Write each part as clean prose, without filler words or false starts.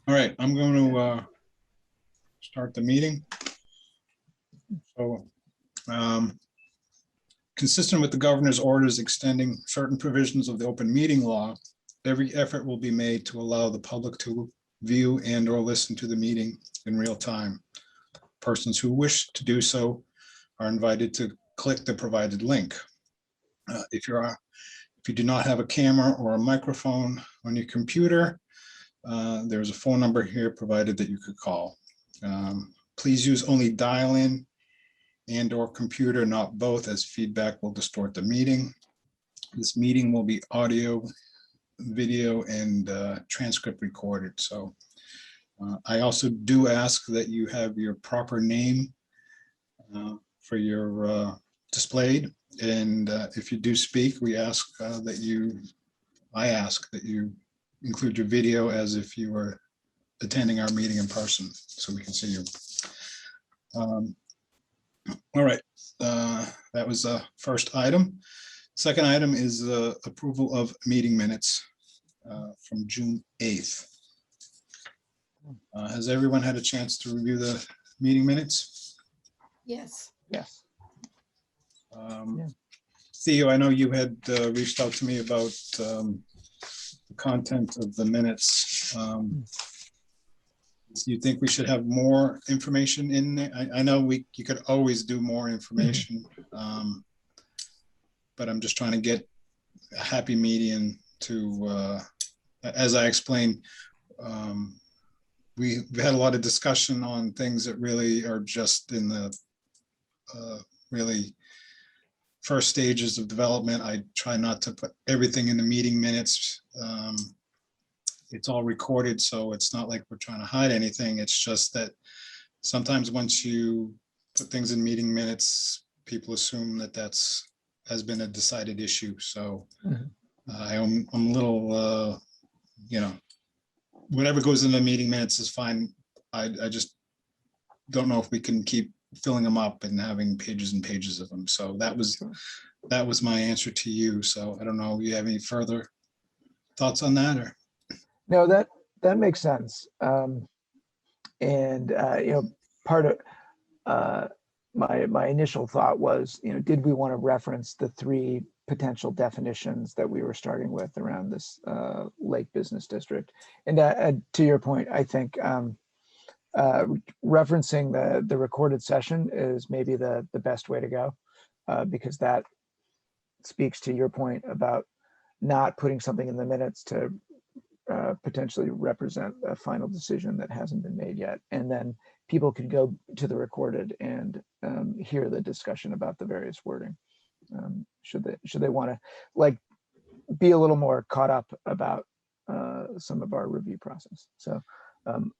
All right, I'm going to start the meeting. So, consistent with the governor's orders extending certain provisions of the open meeting law, every effort will be made to allow the public to view and or listen to the meeting in real time. Persons who wish to do so are invited to click the provided link. If you do not have a camera or a microphone on your computer, there's a phone number here provided that you could call. Please use only dial-in and or computer, not both, as feedback will distort the meeting. This meeting will be audio, video, and transcript recorded. So I also do ask that you have your proper name for your displayed. And if you do speak, I ask that you include your video as if you were attending our meeting in person, so we can see you. All right, that was the first item. Second item is approval of meeting minutes from June 8th. Has everyone had a chance to review the meeting minutes? Yes. Yes. Theo, I know you had reached out to me about the content of the minutes. Do you think we should have more information in there? I know you could always do more information, but I'm just trying to get a happy median to, as I explained, we had a lot of discussion on things that really are just in the really first stages of development. I try not to put everything in the meeting minutes. It's all recorded, so it's not like we're trying to hide anything. It's just that sometimes once you put things in meeting minutes, people assume that has been a decided issue. So I'm a little, whatever goes in the meeting minutes is fine. I just don't know if we can keep filling them up and having pages and pages of them. So that was my answer to you. So I don't know, you have any further thoughts on that? Or No, that makes sense. Part of my initial thought was, did we want to reference the three potential definitions that we were starting with around this Lake Business District? And to your point, I think referencing the recorded session is maybe the best way to go, because that speaks to your point about not putting something in the minutes to potentially represent a final decision that hasn't been made yet. And then people could go to the recorded and hear the discussion about the various wording. Should they want to be a little more caught up about some of our review process. So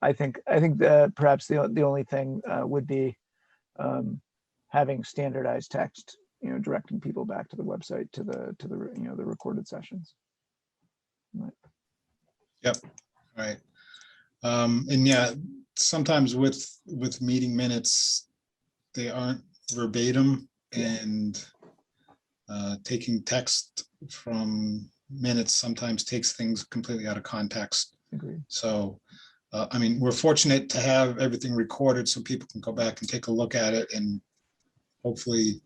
I think that perhaps the only thing would be having standardized text, directing people back to the website to the recorded sessions. Right. Yep. All right. And yeah, sometimes with meeting minutes, they aren't verbatim, and taking text from minutes sometimes takes things completely out of context. Agreed. So, I mean, we're fortunate to have everything recorded so people can go back and take a look at it and hopefully,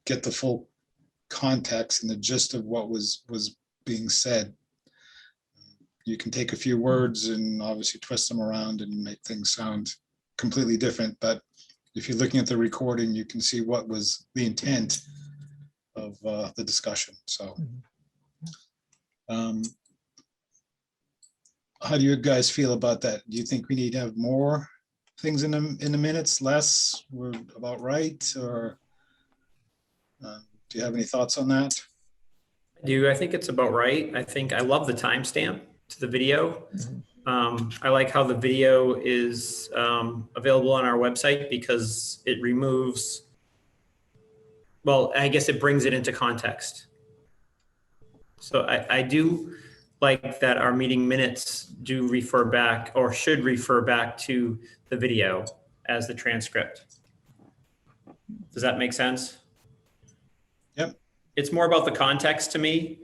get the full context and the gist of what was being said. You can take a few words and obviously twist them around and make things sound completely different. But if you're looking at the recording, you can see what was the intent of the discussion. So how do you guys feel about that? Do you think we need to have more things in the minutes, less? We're about right? Or do you have any thoughts on that? I do. I think it's about right. I love the timestamp to the video. I like how the video is available on our website because it removes, well, I guess it brings it into context. So I do like that our meeting minutes do refer back, or should refer back, to the video as the transcript. Does that make sense? Yep. It's more about the context to me,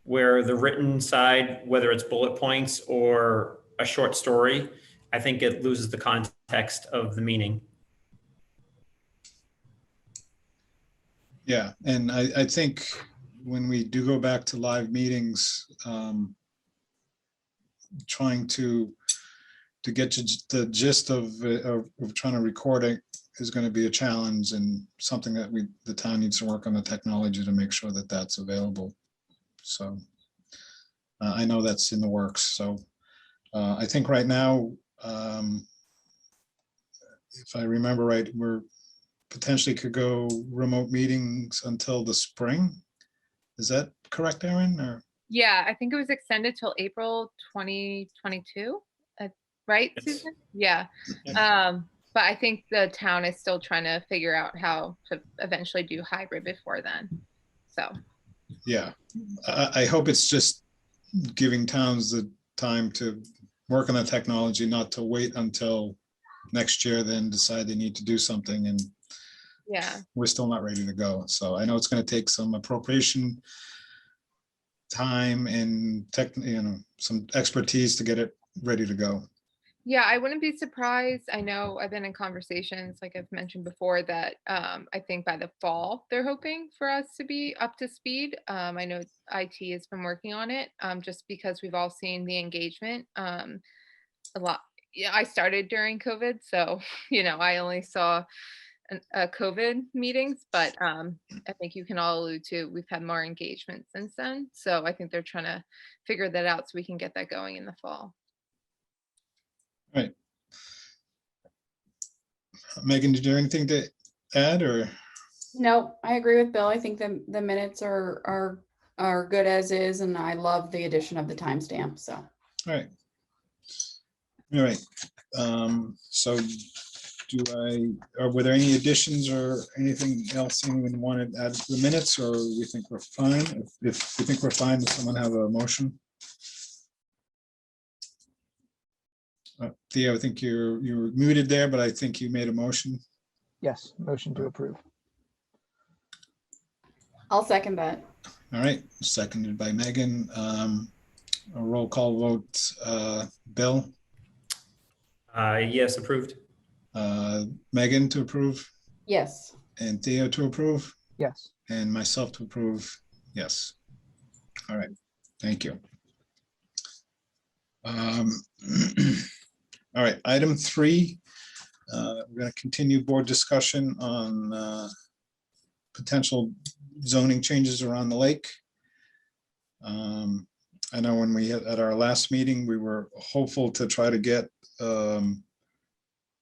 where the written side, whether it's bullet points or a short story, I think it loses the context of the meaning. Yeah, and I think when we do go back to live meetings, trying to get to the gist of trying to record it is going to be a challenge, and something that the town needs to work on the technology to make sure that that's available. So I know that's in the works. So I think right now, if I remember right, we're potentially could go remote meetings until the spring. Is that correct, Erin? Or Yeah, I think it was extended till April 2022, right, Yes. Susan? Yeah. Yeah. But I think the town is still trying to figure out how to eventually do hybrid before then. So, yeah, I hope it's just giving towns the time to work on the technology, not to wait until next year, then decide they need to do something, and yeah. we're still not ready to go. So I know it's going to take some appropriation time and some expertise to get it ready to go. Yeah, I wouldn't be surprised. I know I've been in conversations, like I've mentioned before, that I think by the fall, they're hoping for us to be up to speed. I know IT has been working on it, just because we've all seen the engagement a lot. Yeah, I started during COVID, so I only saw COVID meetings, but I think you can all allude to we've had more engagement since then. So I think they're trying to figure that out so we can get that going in the fall. Right. Megan, did you have anything to add, or? No, I agree with Bill. I think the minutes are good as is, and I love the addition of the timestamp. So. All right. All right. So were there any additions or anything else anyone wanted to add to the minutes, or we think we're fine? If we think we're fine, does someone have a motion? Theo, I think you're muted there, but I think you made a motion. Yes, motion to approve. I'll second that. All right, seconded by Megan. A roll call vote. Bill? Yes, approved. Megan to approve, Yes. and Theo to approve, Yes. and myself to approve. Yes. All right, thank you. All right, item 3. We're going to continue board discussion on potential zoning changes around the lake. I know when we had at our last meeting, we were hopeful to try to get a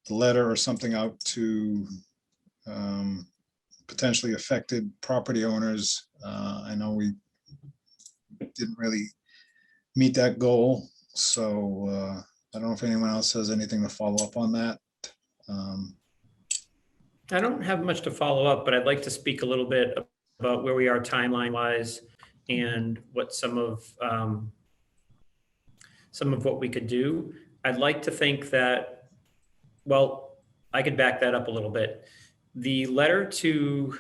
letter or something out to potentially affected property owners. I know we didn't really meet that goal, so I don't know if anyone else has anything to follow up on that. I don't have much to follow up, but I'd like to speak a little bit about where we are timeline wise and what some of what we could do. I'd like to think that, well, I could back that up a little bit. The letter to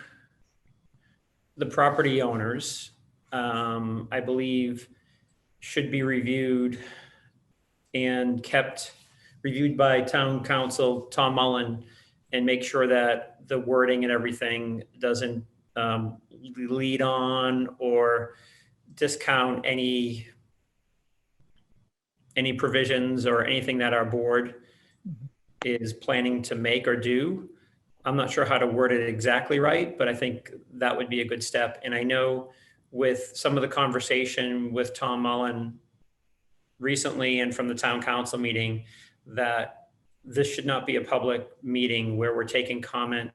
the property owners, I believe, should be reviewed and reviewed by town council Tom Mullen, and make sure that the wording and everything doesn't lead on or discount any provisions or anything that our board is planning to make or do. I'm not sure how to word it exactly right, but I think that would be a good step. And I know with some of the conversation with Tom Mullen recently and from the town council meeting, that this should not be a public meeting where we're taking comments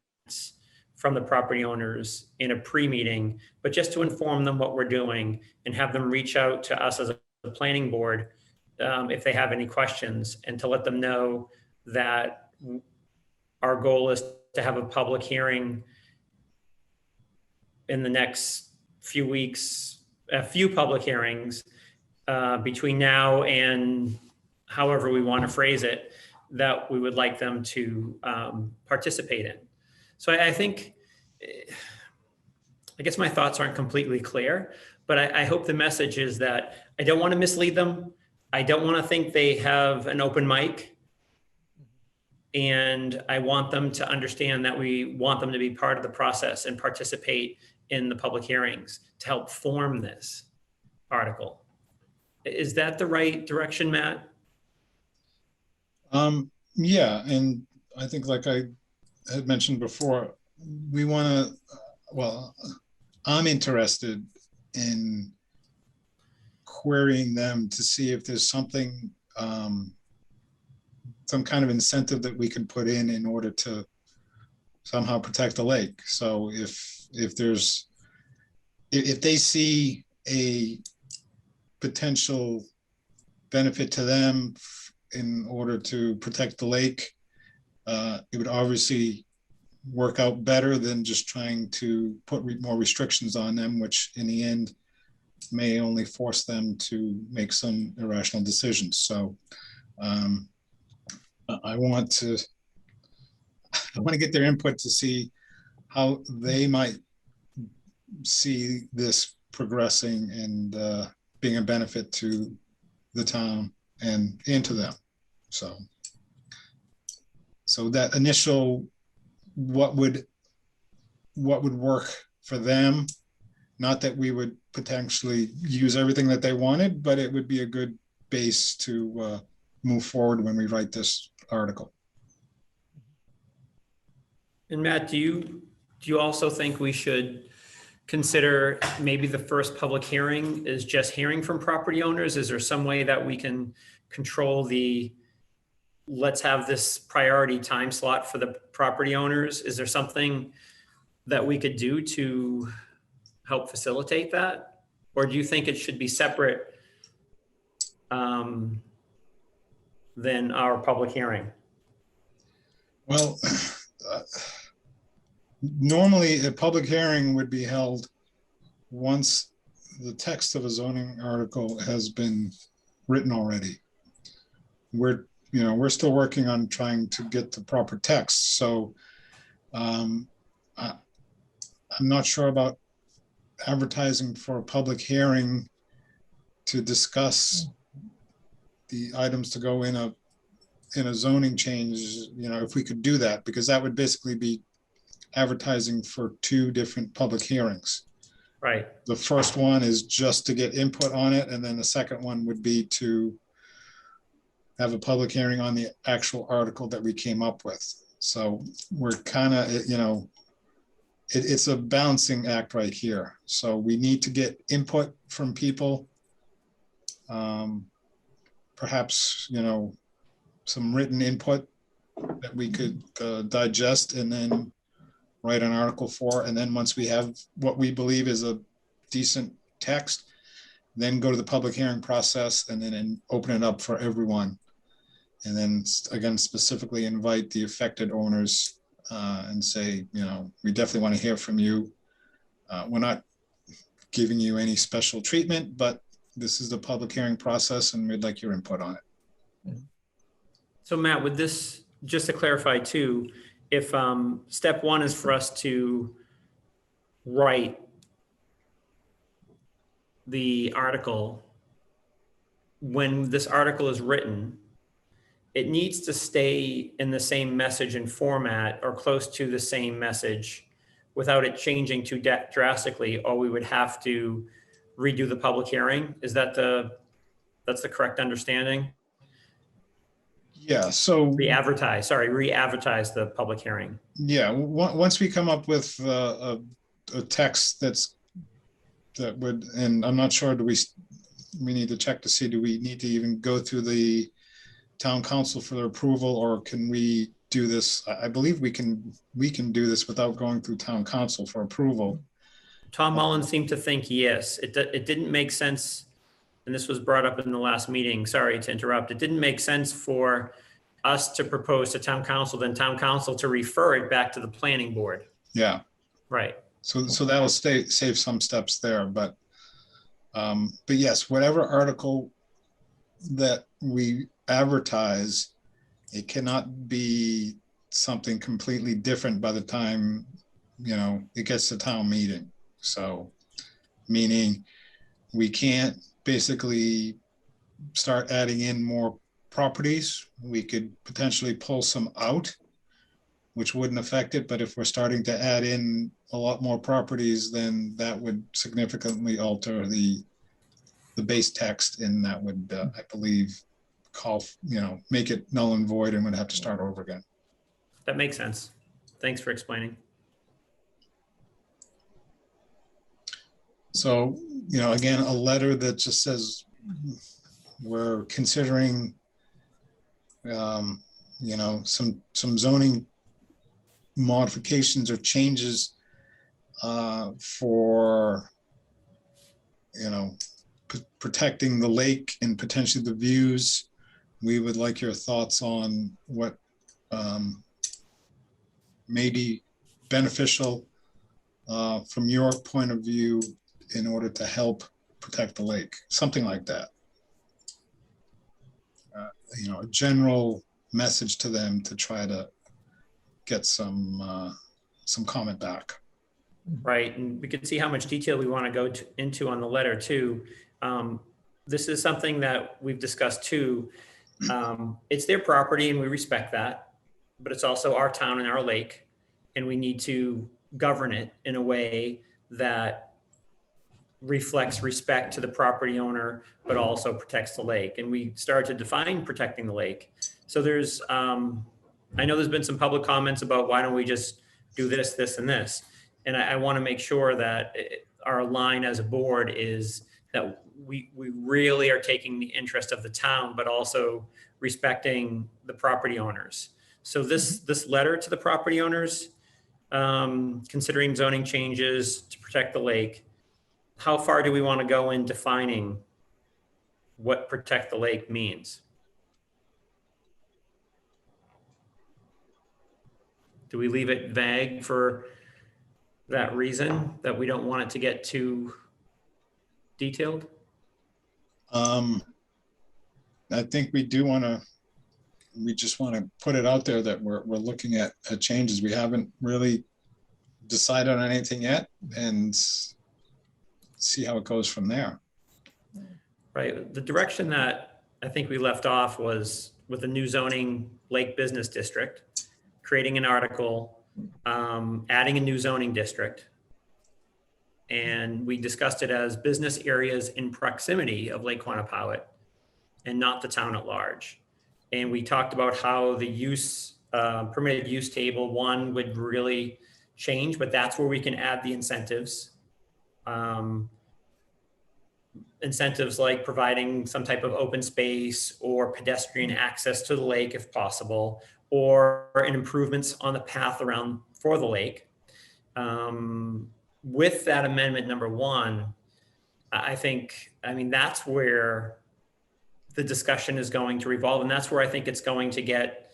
from the property owners in a pre-meeting, but just to inform them what we're doing and have them reach out to us as a planning board if they have any questions, and to let them know that our goal is to have a public hearing in the next few weeks, a few public hearings between now and however we want to phrase it, that we would like them to participate in. So I think, I guess my thoughts aren't completely clear, but I hope the message is that I don't want to mislead them. I don't want to think they have an open mic. And I want them to understand that we want them to be part of the process and participate in the public hearings to help form this article. Is that the right direction, Matt? Yeah, and I think like I had mentioned before, we want to, well, I'm interested in querying them to see if there's something, some kind of incentive that we can put in order to somehow protect the lake. So if there's, if they see a potential benefit to them in order to protect the lake, it would obviously work out better than just trying to put more restrictions on them, which in the end may only force them to make some irrational decisions. So I want to get their input to see how they might see this progressing and being a benefit to the town and to them. So that initial, what would work for them, not that we would potentially use everything that they wanted, but it would be a good base to move forward when we write this article. And Matt, do you also think we should consider maybe the first public hearing is just hearing from property owners? Is there some way that we can control let's have this priority time slot for the property owners? Is there something that we could do to help facilitate that? Or do you think it should be separate than our public hearing? Well, normally a public hearing would be held once the text of a zoning article has been written already. We're still working on trying to get the proper text. So I'm not sure about advertising for a public hearing to discuss the items to go in a zoning change, if we could do that, because that would basically be advertising for two different public hearings. Right. The first one is just to get input on it, and then the second one would be to have a public hearing on the actual article that we came up with. So we're kind of, it's a balancing act right here. So we need to get input from people. Perhaps, some written input that we could digest and then write an article for. And then once we have what we believe is a decent text, then go to the public hearing process and then open it up for everyone. And then again, specifically invite the affected owners and say, we definitely want to hear from you. We're not giving you any special treatment, but this is the public hearing process and we'd like your input on it. So Matt, with this, just to clarify too, if step one is for us to write the article, when this article is written, it needs to stay in the same message and format or close to the same message without it changing too drastically, or we would have to redo the public hearing. Is that that's the correct understanding? Yeah, so Re-advertise the public hearing. yeah, once we come up with a text that would, and I'm not sure, we need to check to see, do we need to even go through the town council for their approval, or can we do this? I believe we can do this without going through town council for approval. Tom Mullins seemed to think yes. It didn't make sense, and this was brought up in the last meeting, sorry to interrupt. It didn't make sense for us to propose to town council, then town council to refer it back to the planning board. Yeah. Right. So that'll save some steps there, but yes, whatever article that we advertise, it cannot be something completely different by the time, it gets to town meeting. So meaning we can't basically start adding in more properties, we could potentially pull some out, which wouldn't affect it. But if we're starting to add in a lot more properties, then that would significantly alter the base text, and that would, I believe, make it null and void, and would have to start over again. That makes sense. Thanks for explaining. So, again, a letter that just says we're considering, some zoning modifications or changes for, protecting the lake and potentially the views. We would like your thoughts on what may be beneficial from your point of view in order to help protect the lake, something like that. A general message to them to try to get some comment back. Right, and we can see how much detail we want to go into on the letter too. This is something that we've discussed too. It's their property and we respect that, but it's also our town and our lake, and we need to govern it in a way that reflects respect to the property owner, but also protects the lake. And we started to define protecting the lake. So there's, I know there's been some public comments about why don't we just do this, this, and this. And I want to make sure that our line as a board is that we really are taking the interest of the town, but also respecting the property owners. So this letter to the property owners, considering zoning changes to protect the lake, how far do we want to go in defining what protect the lake means? Do we leave it vague for that reason, that we don't want it to get too detailed? I think we just want to put it out there that we're looking at changes. We haven't really decided on anything yet, and see how it goes from there. Right. The direction that I think we left off was with the new zoning Lake Business District, creating an article, adding a new zoning district. And we discussed it as business areas in proximity of Lake Quannapowitt and not the town at large. And we talked about how the use, permitted use table 1 would really change, but that's where we can add the incentives. Incentives like providing some type of open space or pedestrian access to the lake if possible, or improvements on the path around for the lake. With that amendment number 1, I mean, that's where the discussion is going to revolve. And that's where I think it's going to get,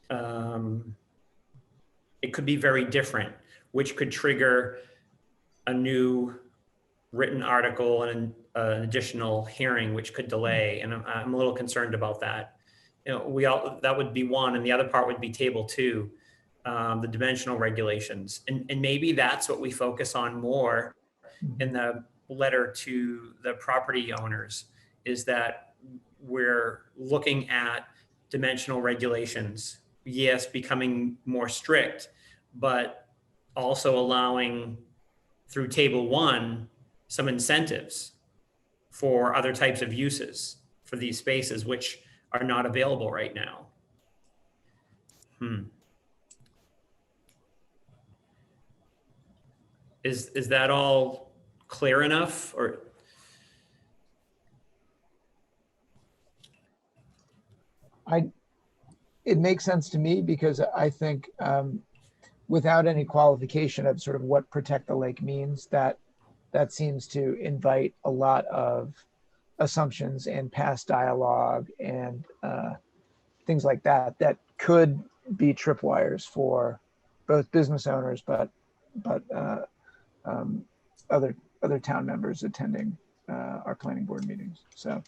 it could be very different, which could trigger a new written article and an additional hearing, which could delay. And I'm a little concerned about that. That would be one. And the other part would be table 2, the dimensional regulations. And maybe that's what we focus on more in the letter to the property owners, is that we're looking at dimensional regulations, yes, becoming more strict, but also allowing through table 1, some incentives for other types of uses for these spaces, which are not available right now. Is that all clear enough? Or it makes sense to me, because I think without any qualification of sort of what protect the lake means, that seems to invite a lot of assumptions and past dialogue and things like that could be tripwires for both business owners, but other town members attending our planning board meetings. So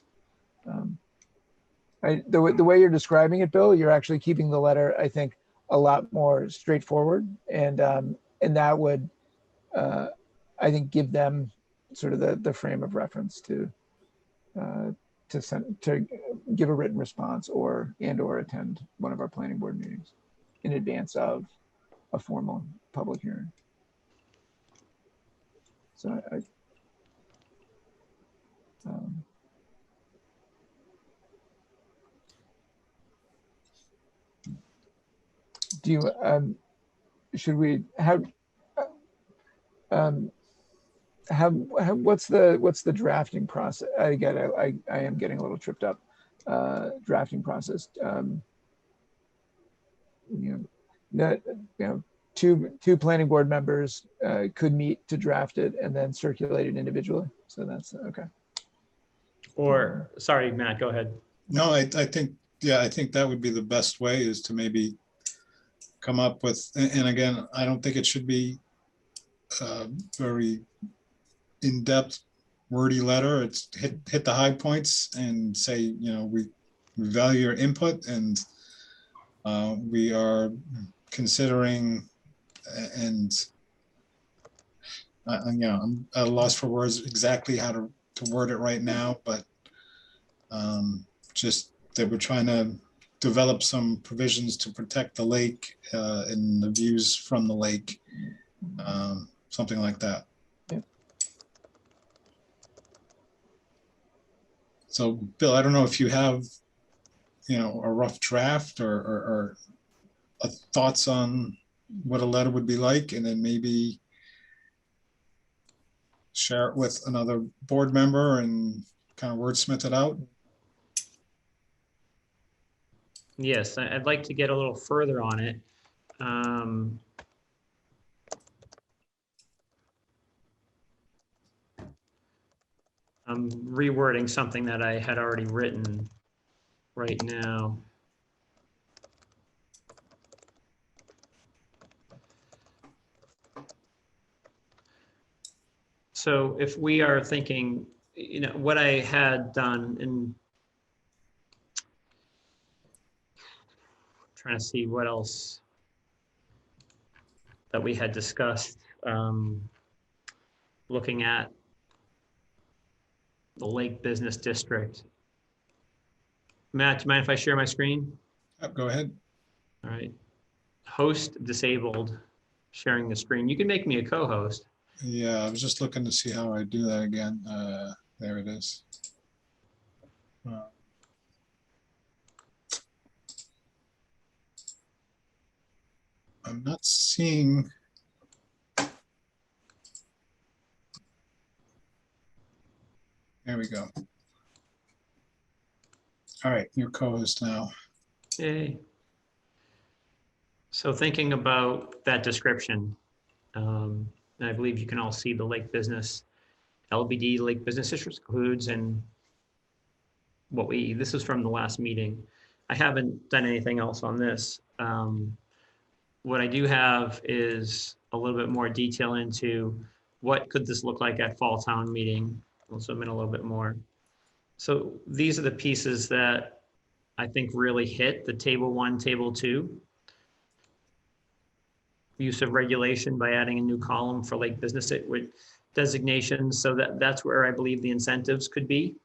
the way you're describing it, Bill, you're actually keeping the letter, I think, a lot more straightforward, and that would, I think, give them sort of the frame of reference to to send, to give a written response or attend one of our planning board meetings in advance of a formal public hearing. So do you, should we have, what's the drafting process? Again, I am getting a little tripped up. Drafting process. Two planning board members could meet to draft it and then circulate it individually. So that's okay. Or, sorry, Matt, go ahead. No, I think, yeah, I think that would be the best way, is to maybe come up with, and again, I don't think it should be very in-depth wordy letter. It's hit the high points and say, you know, we value your input, and we are considering, and you know, I'm at a loss for words exactly how to word it right now, but just that we're trying to develop some provisions to protect the lake and the views from the lake, something like that. Yeah. So, Bill, I don't know if you have, you know, a rough draft or thoughts on what a letter would be like, and then maybe share it with another board member and kind of wordsmith it out. Yes, I'd like to get a little further on it. I'm rewording something that I had already written right now. So if we are thinking, you know, what I had done, and trying to see what else that we had discussed, looking at the Lake Business District. Matt, do you mind if I share my screen? Go ahead. All right. Host disabled, sharing the screen. You can make me a co-host. Yeah, I was just looking to see how I do that again. There it is. I'm not seeing. There we go. All right, your co-host now. Yay. So thinking about that description, and I believe you can all see the Lake Business, LBD, Lake Business District includes, and what this is from the last meeting. I haven't done anything else on this. What I do have is a little bit more detail into what could this look like at fall town meeting. I'll zoom in a little bit more. So these are the pieces that I think really hit the table 1, table 2. Use of regulation by adding a new column for Lake Business with designations. So that's where I believe the incentives could be.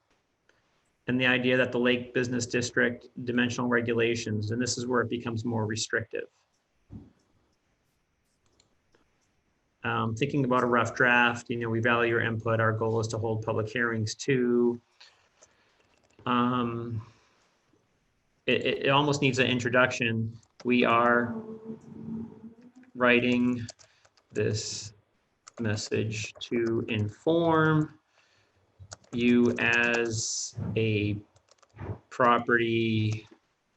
And the idea that the Lake Business District dimensional regulations, and this is where it becomes more restrictive. Thinking about a rough draft, you know, we value your input. Our goal is to hold public hearings too. It almost needs an introduction. We are writing this message to inform you as a property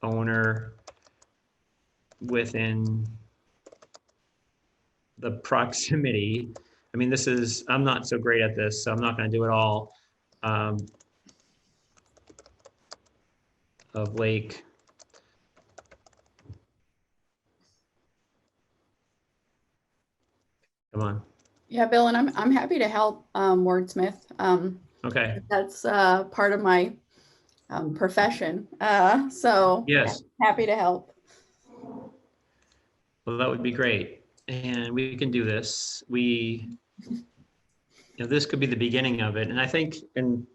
owner within the proximity. I mean, this is, I'm not so great at this, so I'm not going to do it all. Of Lake. Come on. Yeah, Bill, and I'm happy to help wordsmith. Okay. That's part of my profession. So Yes. happy to help. Well, that would be great. And we can do this. You know, this could be the beginning of it. And I think, and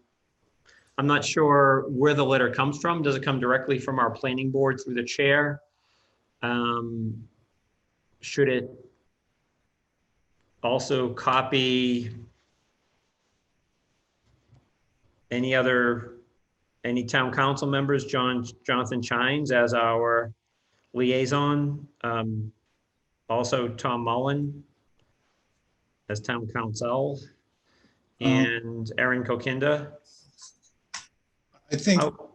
I'm not sure where the letter comes from. Does it come directly from our planning board through the chair? Should it also copy any town council members, Jonathan Chines as our liaison? Also Tom Mullen as town council, and Erin Kokinda. I think, Oh,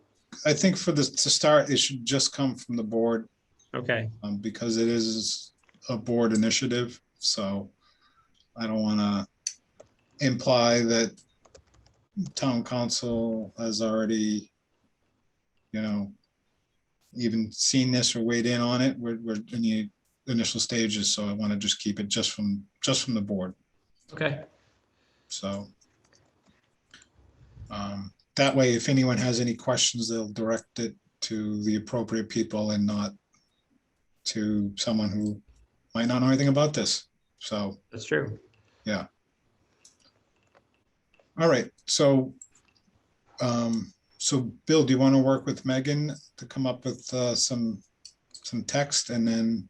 I think for this to start, it should just come from the board, okay, because it is a board initiative. So I don't want to imply that town council has already, even seen this or weighed in on it. We're in the initial stages, so I want to just keep it just from the board. okay, So that way, if anyone has any questions, they'll direct it to the appropriate people and not to someone who might not know anything about this. So, that's true. yeah. All right. So, so Bill, do you want to work with Megan to come up with some text, and then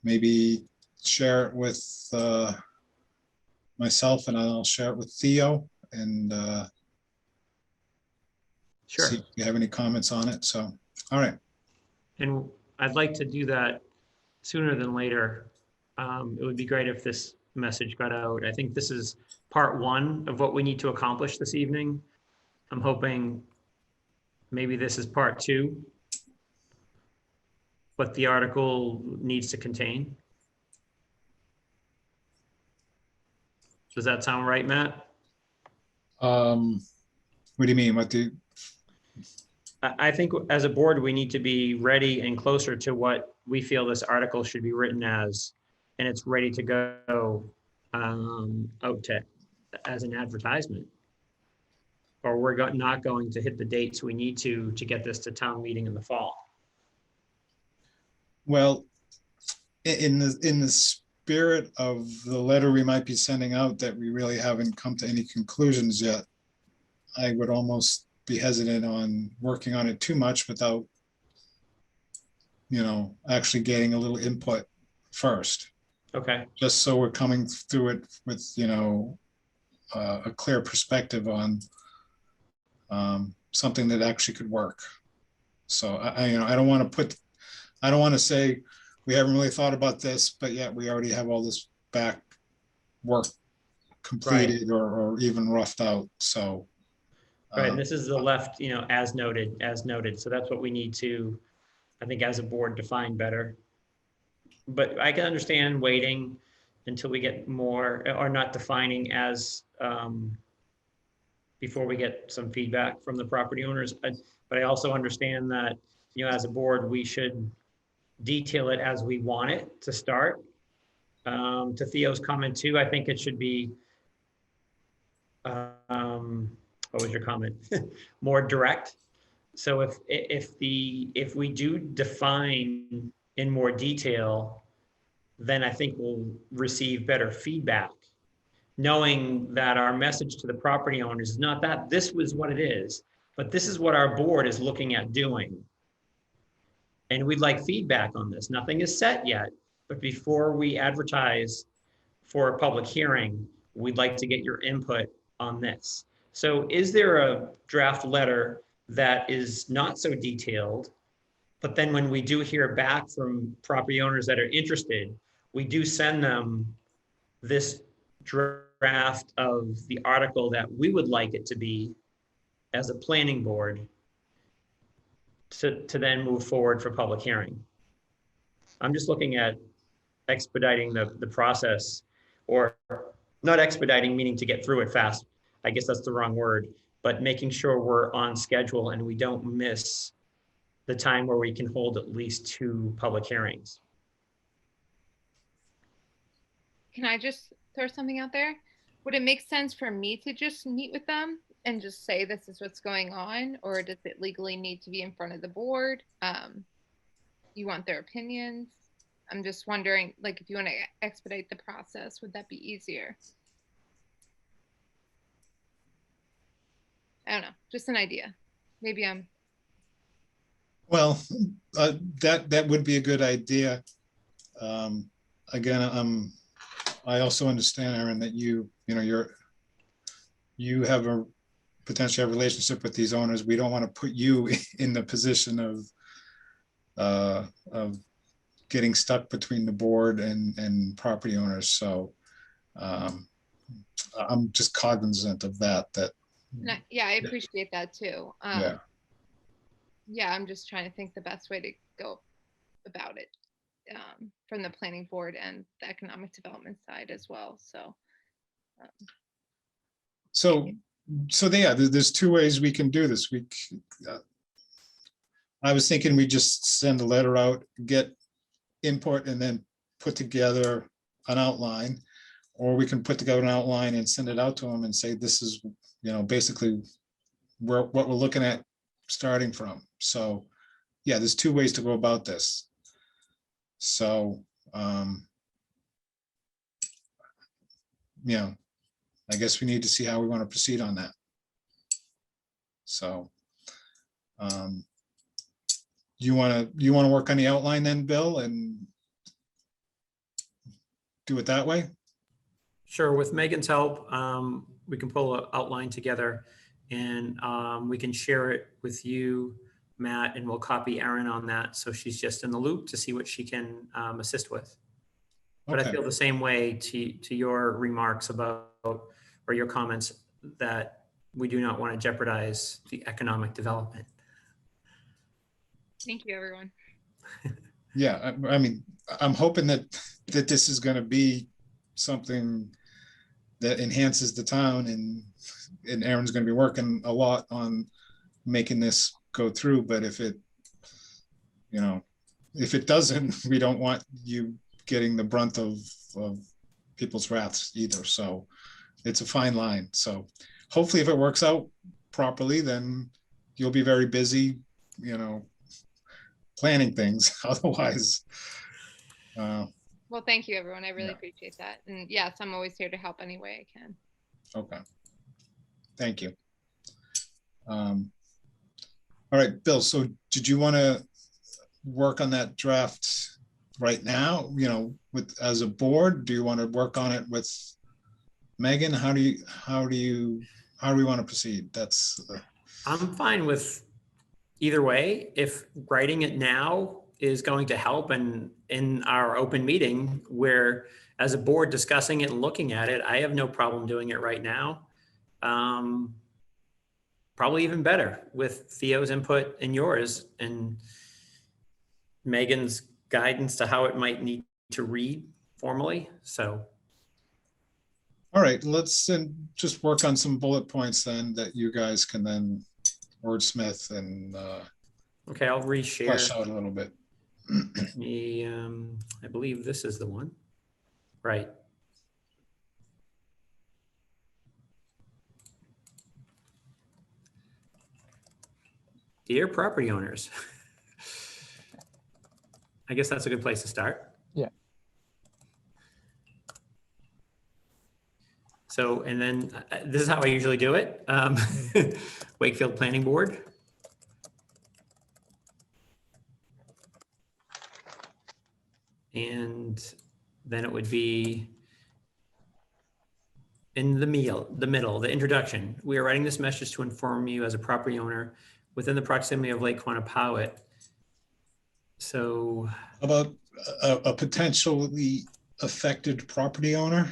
maybe share it with myself, and I'll share it with Theo, and Sure. see if you have any comments on it. So, all right. And I'd like to do that sooner than later. It would be great if this message got out. I think this is part one of what we need to accomplish this evening. I'm hoping maybe this is part two, what the article needs to contain. Does that sound right, Matt? What do you mean? I think as a board, we need to be ready and closer to what we feel this article should be written as, and it's ready to go out to as an advertisement. Or we're not going to hit the dates we need to get this to town meeting in the fall. Well, in the spirit of the letter we might be sending out, that we really haven't come to any conclusions yet, I would almost be hesitant on working on it too much without, actually getting a little input first. Okay, Just so we're coming through it with, a clear perspective on something that actually could work. So I don't want to say we haven't really thought about this, but yet we already have all this back work completed, or even roughed out. So. right, and this is the left, as noted. So that's what we need to, I think, as a board, define better. But I can understand waiting until we get more, or not defining as, before we get some feedback from the property owners. But I also understand that, as a board, we should detail it as we want it to start. To Theo's comment too, I think it should be, what was your comment? More direct. So if we do define in more detail, then I think we'll receive better feedback, knowing that our message to the property owners is not that this was what it is, but this is what our board is looking at doing. And we'd like feedback on this. Nothing is set yet, but before we advertise for a public hearing, we'd like to get your input on this. So is there a draft letter that is not so detailed, but then when we do hear back from property owners that are interested, we do send them this draft of the article that we would like it to be as a planning board to then move forward for public hearing. I'm just looking at expediting the process, or not expediting, meaning to get through it fast. I guess that's the wrong word, but making sure we're on schedule and we don't miss the time where we can hold at least 2 public hearings. Can I just throw something out there? Would it make sense for me to just meet with them and just say this is what's going on, or does it legally need to be in front of the board? You want their opinions? I'm just wondering, like, if you want to expedite the process, would that be easier? I don't know, just an idea. Maybe I'm, Well, that would be a good idea. Again, I also understand, Aaron, that you have a potentially have a relationship with these owners. We don't want to put you in the position of getting stuck between the board and property owners. So I'm just cognizant of that. yeah, I appreciate that too. Yeah. Yeah, I'm just trying to think the best way to go about it from the planning board and the economic development side as well. So, Yeah, there's two ways we can do this. I was thinking we just send a letter out, get input, and then put together an outline, or we can put together an outline and send it out to them and say, this is, basically what we're looking at starting from. So yeah, there's two ways to go about this. So, I guess we need to see how we want to proceed on that. So, you want to work on the outline then, Bill, and do it that way? Sure. With Megan's help, we can pull an outline together, and we can share it with you, Matt, and we'll copy Erin on that. So she's just in the loop to see what she can assist with. But Okay. I feel the same way to your remarks about, or your comments, that we do not want to jeopardize the economic development. thank you, everyone. Yeah, I mean, I'm hoping that this is going to be something that enhances the town, and Aaron's going to be working a lot on making this go through. But if it doesn't, we don't want you getting the brunt of people's wraths either. So it's a fine line. So hopefully if it works out properly, then you'll be very busy, planning things. Otherwise, Well, thank you, everyone. I really Yeah. appreciate that. And yes, I'm always here to help any way I can. okay. Thank you. All right, Bill, so did you want to work on that draft right now, as a board? Do you want to work on it with Megan? How do we want to proceed? I'm fine with either way. If writing it now is going to help, and in our open meeting where as a board discussing it and looking at it, I have no problem doing it right now. Probably even better with Theo's input and yours and Megan's guidance to how it might need to read formally. So. All right, let's just work on some bullet points then that you guys can then wordsmith and Okay, I'll reshare. flesh out a little bit. I believe this is the one. Right. Dear property owners. I guess that's a good place to start. Yeah. So, and then this is how I usually do it. Wakefield Planning Board. And then it would be in the middle, the introduction. We are writing this message to inform you as a property owner within the proximity of Lake Quannapowitt. So About a potentially affected property owner?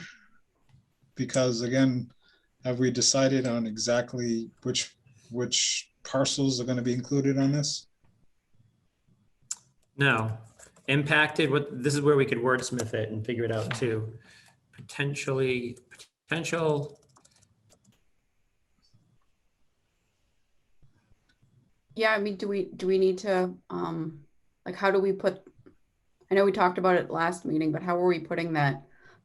Because again, have we decided on exactly which parcels are going to be included on this? no, impacted. This is where we could wordsmith it and figure it out too. Potential. Yeah, I mean, do we need to, like, how do we put, I know we talked about it last meeting, but how are we putting that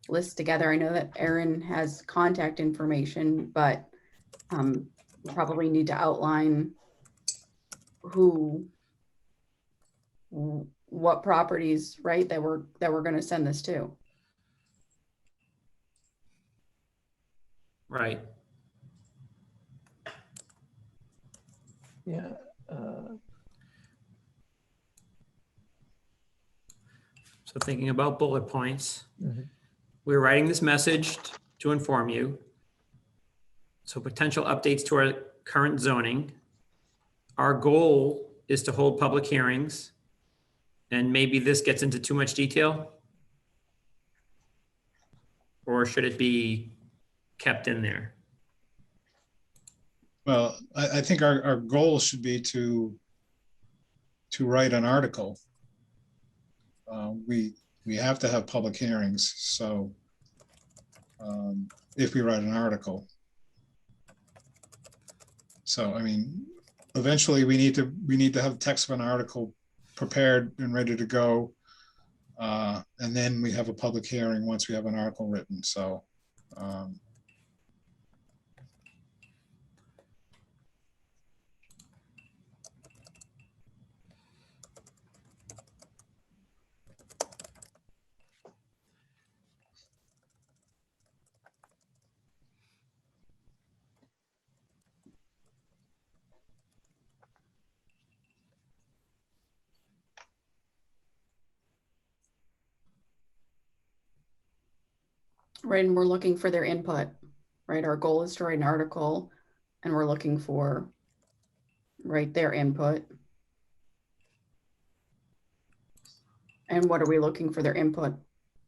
list together? I know that Erin has contact information, but we probably need to outline what properties, right, that we're going to send this to. Right. Yeah. So thinking about bullet points, Mhm. we're writing this message to inform you. So potential updates to our current zoning. Our goal is to hold public hearings. And maybe this gets into too much detail? Or should it be kept in there? Well, I think our goal should be to write an article. We have to have public hearings, so if we write an article. So, I mean, eventually we need to have text of an article prepared and ready to go. And then we have a public hearing once we have an article written, so. Right, and we're looking for their input, right? Our goal is to write an article and we're looking for, right, their input. And what are we looking for their input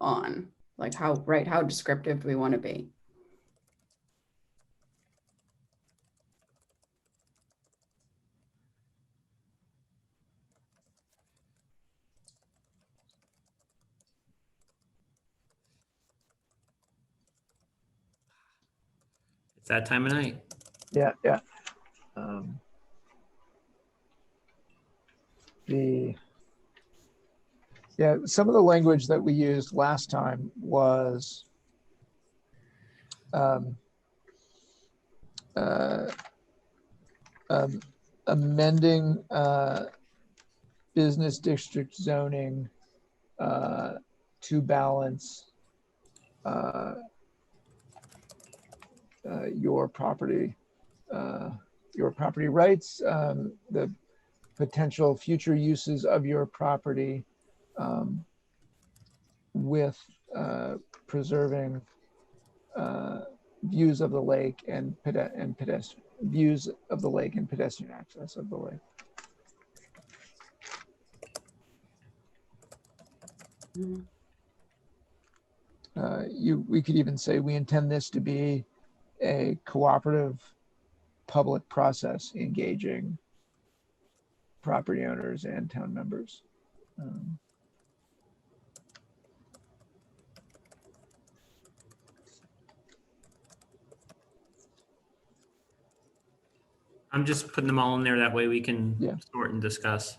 on? Like how, right, how descriptive do we want to be? It's that time of night. Yeah, yeah. Um, some of the language that we used last time was amending business district zoning to balance your property rights, the potential future uses of your property, with preserving views of the lake and views of the lake and pedestrian access of the lake. We could even say we intend this to be a cooperative public process engaging property owners and town members. I'm just putting them all in there. That way we can Yeah. sort and discuss.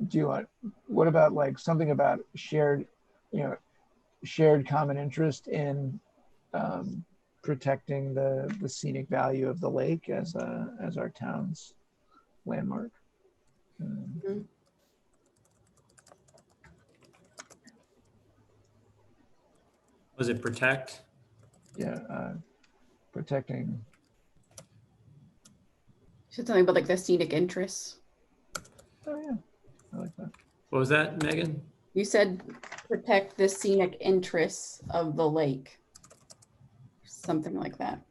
Do you want, what about like something about shared common interest in protecting the scenic value of the lake as our town's landmark? Was it protect? Yeah, protecting. Said something about like the scenic interests. Oh yeah, I like that. What was that, Megan? You said protect the scenic interests of the lake. Something like that.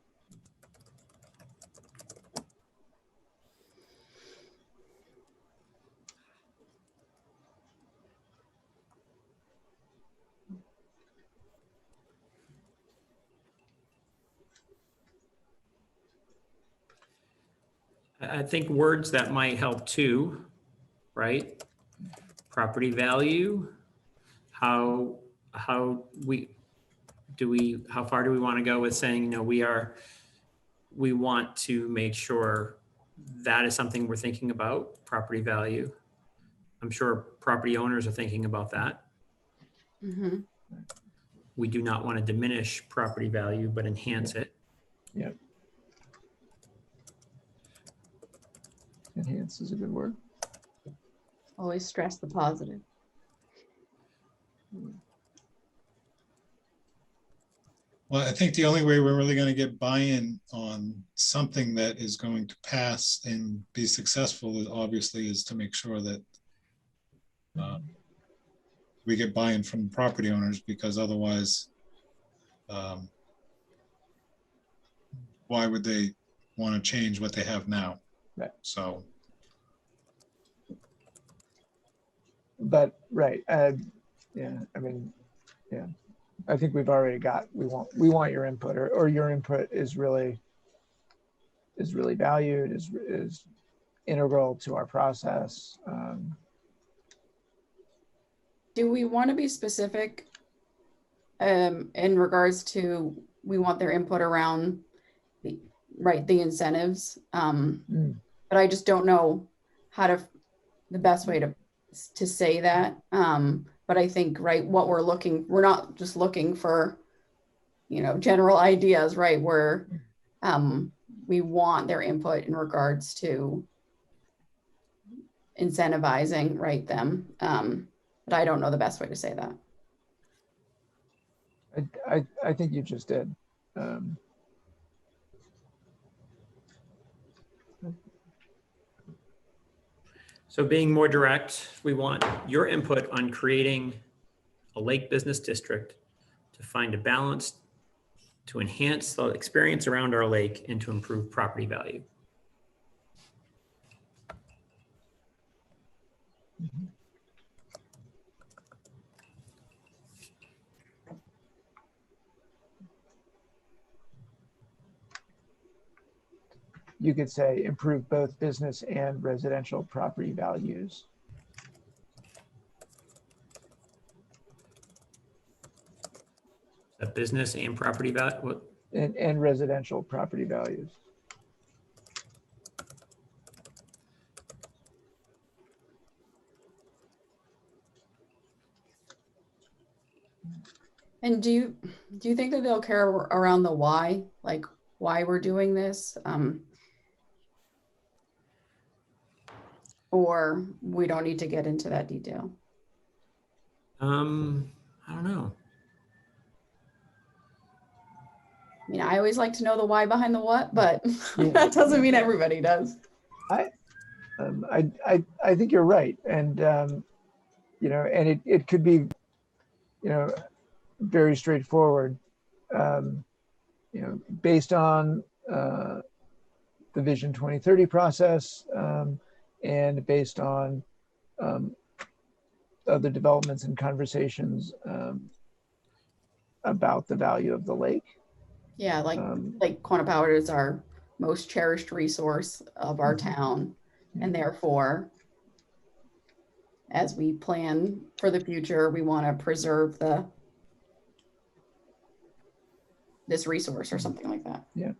I think words that might help too, right? Property value, how far do we want to go with saying, we want to make sure that is something we're thinking about, property value. I'm sure property owners are thinking about that. Mhm. We do not want to diminish property value, but enhance it. Yeah. Enhance is a good word. Always stress the positive. Well, I think the only way we're really going to get buy-in on something that is going to pass and be successful is obviously is to make sure that we get buy-in from property owners, because otherwise, why would they want to change what they have now? Right. So, But, right, yeah, I mean, yeah, I think we've already got, we want your input, or your input is really valued, is integral to our process. Do we want to be specific in regards to, we want their input around the incentives? But I just don't know the best way to say that. But I think, right, what we're not just looking for, general ideas, right? We want their input in regards to incentivizing, right, them. But I don't know the best way to say that. I think you just did. So being more direct, we want your input on creating a lake business district to find a balance to enhance the experience around our lake and to improve property value. You could say improve both business and residential property values. A business and property value, what? And residential property values. And do you think that they'll care around the why, like why we're doing this? Or we don't need to get into that detail? I don't know. I mean, I always like to know the why behind the what, but that doesn't mean everybody does. I think you're right, and and it could be, very straightforward, based on the Vision 2030 process, and based on other developments and conversations about the value of the lake. Yeah, like Quantipower is our most cherished resource of our town, and therefore, as we plan for the future, we want to preserve this resource or something like that. Yeah.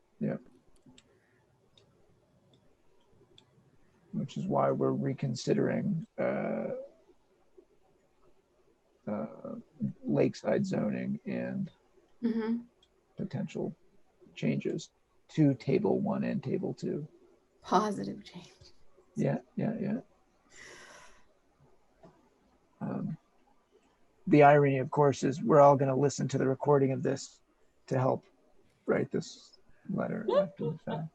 Which is why we're reconsidering lakeside zoning and potential changes to Table 1 and Table 2. Positive change. Yeah. The irony, of course, is we're all going to listen to the recording of this to help write this letter after the fact.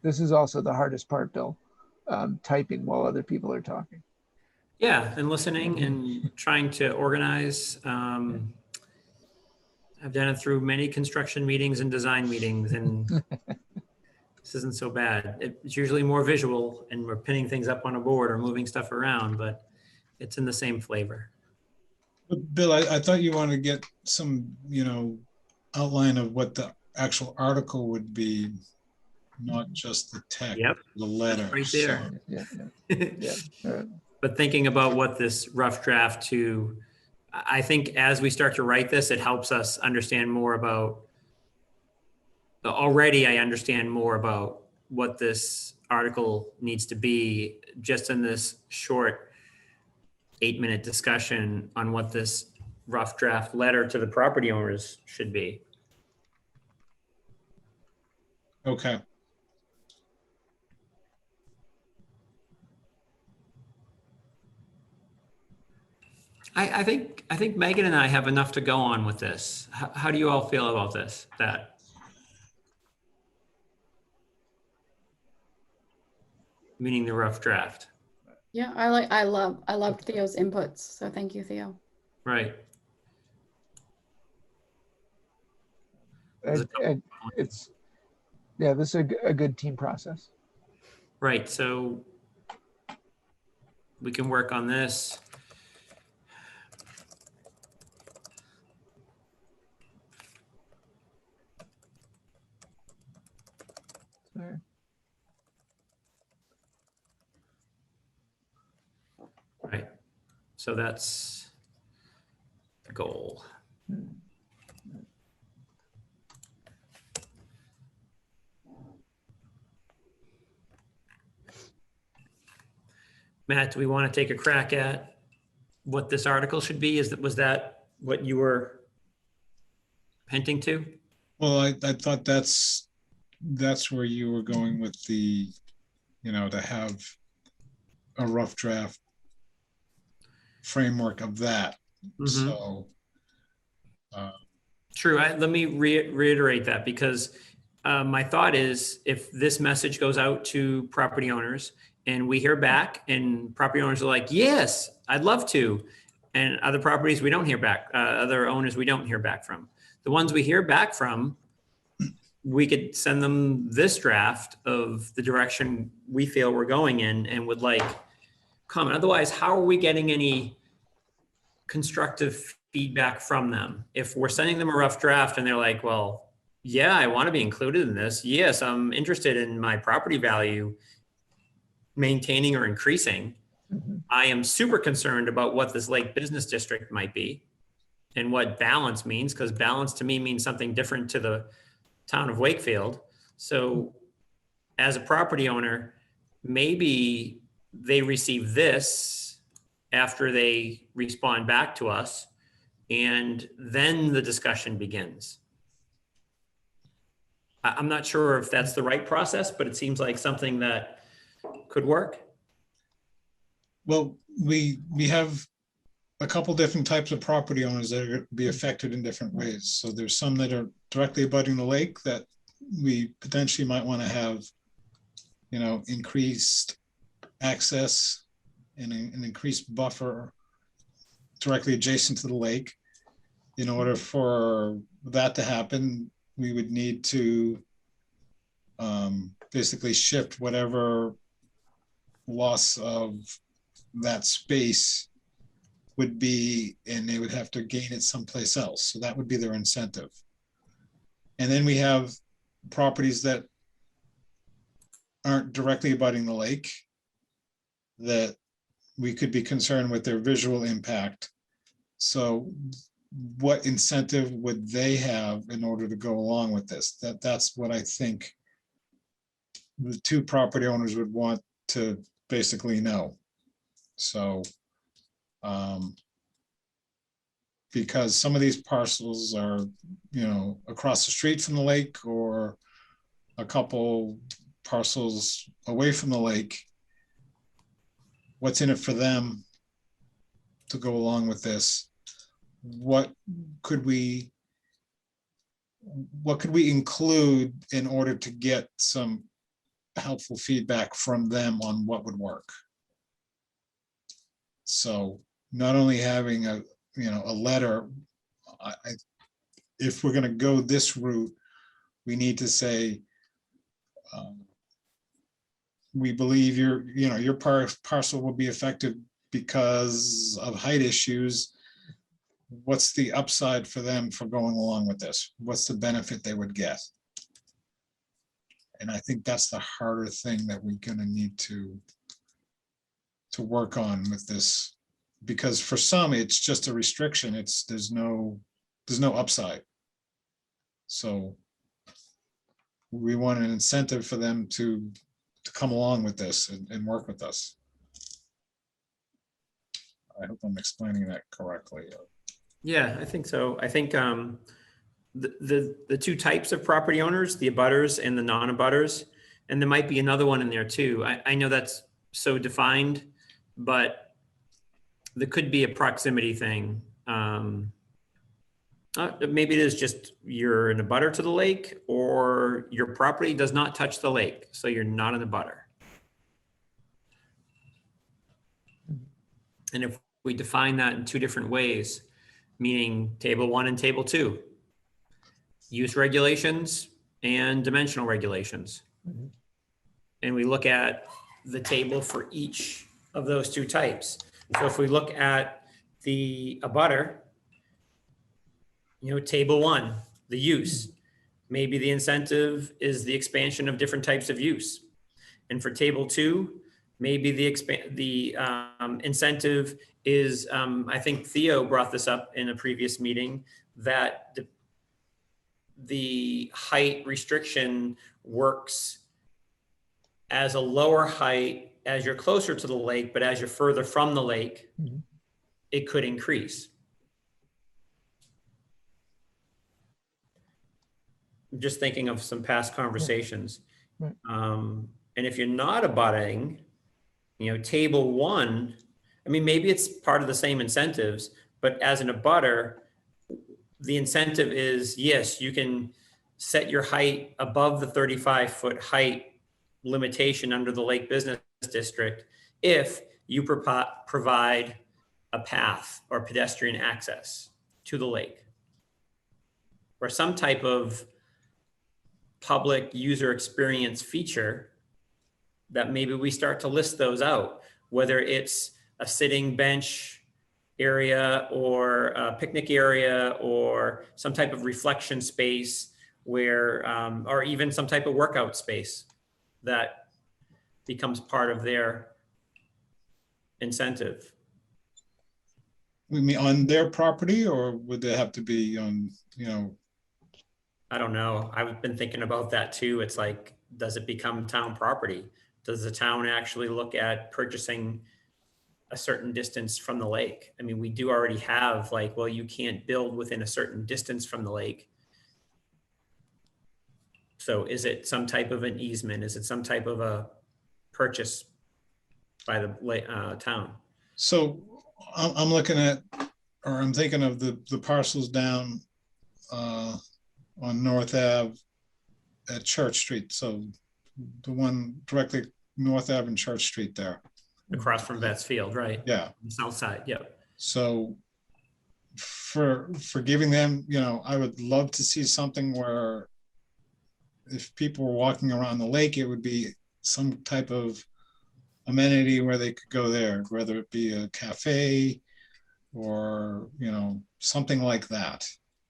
This is also the hardest part, Bill, typing while other people are talking. Yeah, and listening and trying to organize. I've done it through many construction meetings and design meetings, and this isn't so bad. It's usually more visual, and we're pinning things up on a board or moving stuff around, but it's in the same flavor. But Bill, I thought you wanted to get some, outline of what the actual article would be not just the text, Yep. the letter. Right So, there. Yeah. But thinking about what this rough draft to, I think as we start to write this, it helps us understand more about, already I understand more about what this article needs to be just in this short 8-minute discussion on what this rough draft letter to the property owners should be. okay. I think Megan and I have enough to go on with this. How do you all feel about this? Meaning the rough draft, Yeah, I loved Theo's inputs. So thank you, Theo. right? It's, yeah, this is a good team process. Right, so we can work on this. Right, so that's the goal. Matt, do we want to take a crack at what this article should be? Was that what you were hinting to? Well, I thought that's where you were going with the, to have a rough draft framework of that. Mhm. So, True. Let me reiterate that, because my thought is, if this message goes out to property owners and we hear back and property owners are like, yes, I'd love to. And other properties we don't hear back, other owners we don't hear back from. The ones we hear back from, we could send them this draft of the direction we feel we're going in and would like comment. Otherwise, how are we getting any constructive feedback from them? If we're sending them a rough draft and they're like, well, yeah, I want to be included in this. Yes, I'm interested in my property value maintaining or increasing. Mhm. I am super concerned about what this Lake Business District might be and what balance means, because balance to me means something different to the town of Wakefield. So as a property owner, maybe they receive this after they respond back to us, and then the discussion begins. I'm not sure if that's the right process, but it seems like something that could work. well, we have a couple different types of property owners that are going to be affected in different ways. So there's some that are directly abutting the lake that we potentially might want to have, increased access and an increased buffer directly adjacent to the lake. In order for that to happen, we would need to basically shift whatever loss of that space would be, and they would have to gain it someplace else. So that would be their incentive. And then we have properties that aren't directly abutting the lake that we could be concerned with their visual impact. So what incentive would they have in order to go along with this? That's what I think the two property owners would want to basically know. So, because some of these parcels are, across the street from the lake or a couple parcels away from the lake, what's in it for them to go along with this? What could we include in order to get some helpful feedback from them on what would work? So not only having a letter, if we're going to go this route, we need to say, we believe your parcel will be affected because of height issues. What's the upside for them for going along with this? What's the benefit they would get? And I think that's the harder thing that we're gonna need to work on with this. Because for some, it's just a restriction. There's no upside. So we want an incentive for them to come along with this and work with us. I hope I'm explaining that correctly. Yeah, I think so. I think the two types of property owners, the abutters and the non-abutters, and there might be another one in there too. I know that's so defined, but there could be a proximity thing. Maybe it is just you're an abutter to the lake, or your property does not touch the lake, so you're not an abutter. And if we define that in two different ways, meaning table 1 and table 2, use regulations and dimensional regulations. Mhm. And we look at the table for each of those two types. So if we look at the abutter, table 1, the use, maybe the incentive is the expansion of different types of use. And for table 2, maybe the incentive is, I think Theo brought this up in a previous meeting, that the height restriction works as a lower height as you're closer to the lake, but as you're further from the lake, Mhm. it could increase. I'm just thinking of some past conversations. Right. And if you're not abutting, table 1, I mean, maybe it's part of the same incentives, but as an abutter, the incentive is, yes, you can set your height above the 35-foot height limitation under the Lake Business District if you provide a path or pedestrian access to the lake, or some type of public user experience feature that maybe we start to list those out, whether it's a sitting bench area or a picnic area or some type of reflection space where, or even some type of workout space that becomes part of their incentive. We mean on their property, or would they have to be on, I don't know. I've been thinking about that too. It's like, does it become town property? Does the town actually look at purchasing a certain distance from the lake? I mean, we do already have like, well, you can't build within a certain distance from the lake. So is it some type of an easement? Is it some type of a purchase by the town? So I'm looking at, or I'm thinking of the parcels down on North Ave at Church Street. So the one directly North Ave and Church Street there. Across from Vets Field, right? Yeah. South side, yep. So for giving them, I would love to see something where if people were walking around the lake, it would be some type of amenity where they could go there, whether it be a cafe or, something like that.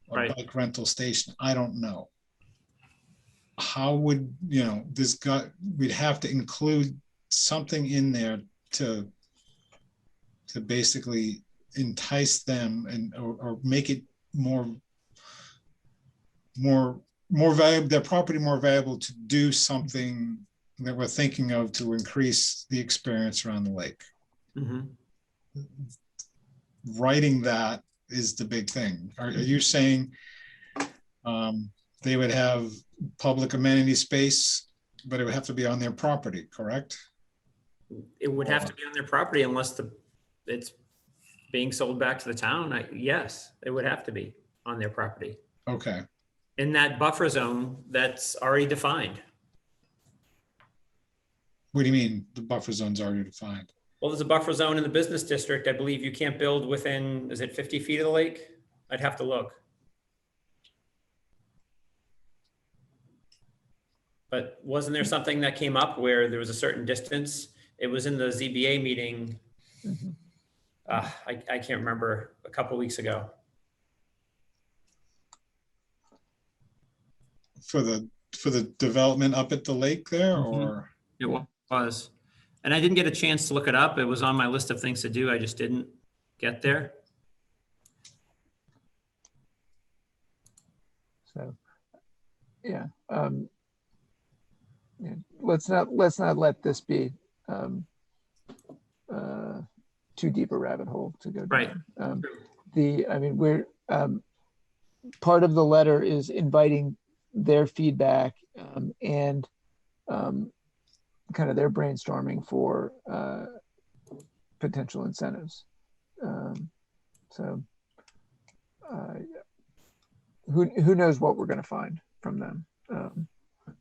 A Right. bike rental station. I don't know. How would, we'd have to include something in there to basically entice them and or make it more valuable, their property more valuable to do something that we're thinking of to increase the experience around the lake. Mm-hmm. Writing that is the big thing. Are you saying they would have public amenity space, but it would have to be on their property, correct? It would have to be on their property unless it's being sold back to the town. Yes, it would have to be on their property. Okay. In that buffer zone that's already defined. What do you mean the buffer zone's already defined? Well, there's a buffer zone in the business district. I believe you can't build within, is it 50 feet of the lake? I'd have to look. But wasn't there something that came up where there was a certain distance? It was in the ZBA meeting. Mhm. I can't remember, a couple of weeks ago. For the for the development up at the lake there, Mhm. or? It was. And I didn't get a chance to look it up. It was on my list of things to do. I just didn't get there. So, yeah, yeah, let's not let this be too deep a rabbit hole to go Right. down. I mean, we're part of the letter is inviting their feedback and kind of their brainstorming for potential incentives. So who knows what we're going to find from them.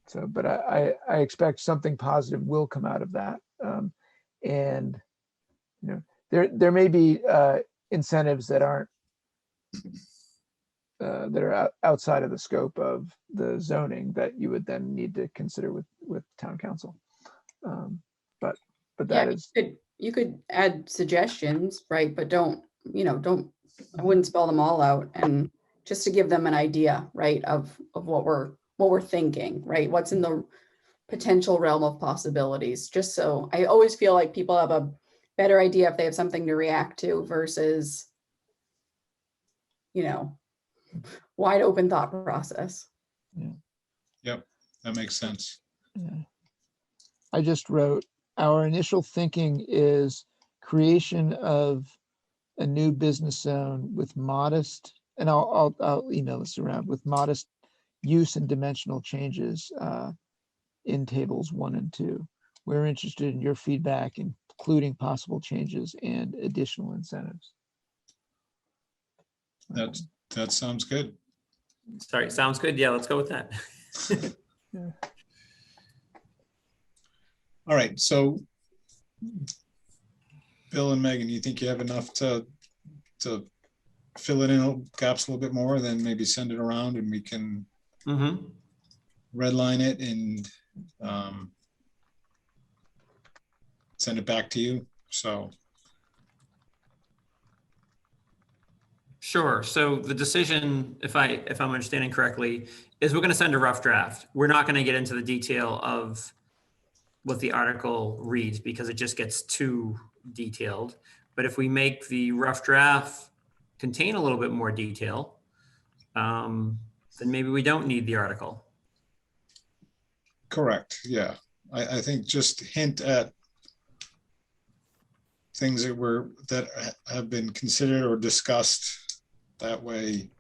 So, but I expect something positive will come out of that. And, you know, there may be incentives that aren't, that are outside of the scope of the zoning that you would then need to consider with town council. But that is, you could add suggestions, right? But don't, I wouldn't spell them all out, and just to give them an idea, right, of what we're thinking, right? What's in the potential realm of possibilities, just so I always feel like people have a better idea if they have something to react to versus, wide open thought process. Yep, that makes sense. yeah. I just wrote, our initial thinking is creation of a new business zone with modest, and I'll email this around, with modest use and dimensional changes in tables 1 and 2. We're interested in your feedback, including possible changes and additional incentives. That sounds good. Sorry, sounds good. Yeah, let's go with that. Yeah. All right, so Bill and Megan, you think you have enough to fill it in gaps a little bit more, then maybe send it around and we can Mm-hmm. redline it and send it back to you? So Sure. So the decision, if I'm understanding correctly, is we're going to send a rough draft. We're not going to get into the detail of what the article reads because it just gets too detailed. But if we make the rough draft contain a little bit more detail, then maybe we don't need the article. correct, yeah. I think just hint at things that have been considered or discussed. That way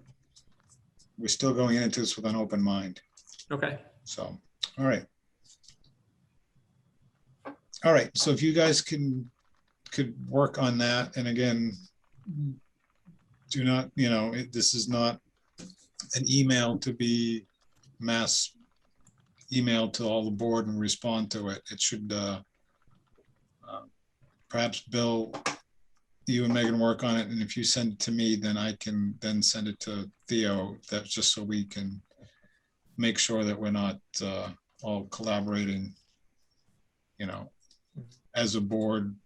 we're still going into this with an open mind. Okay. So, all right. All right, so if you guys could work on that, and again, do not, this is not an email to be mass emailed to all the board and respond to it. It should, perhaps Bill, you and Megan work on it, and if you send it to me, then I can then send it to Theo. That's just so we can make sure that we're not all collaborating, as a board,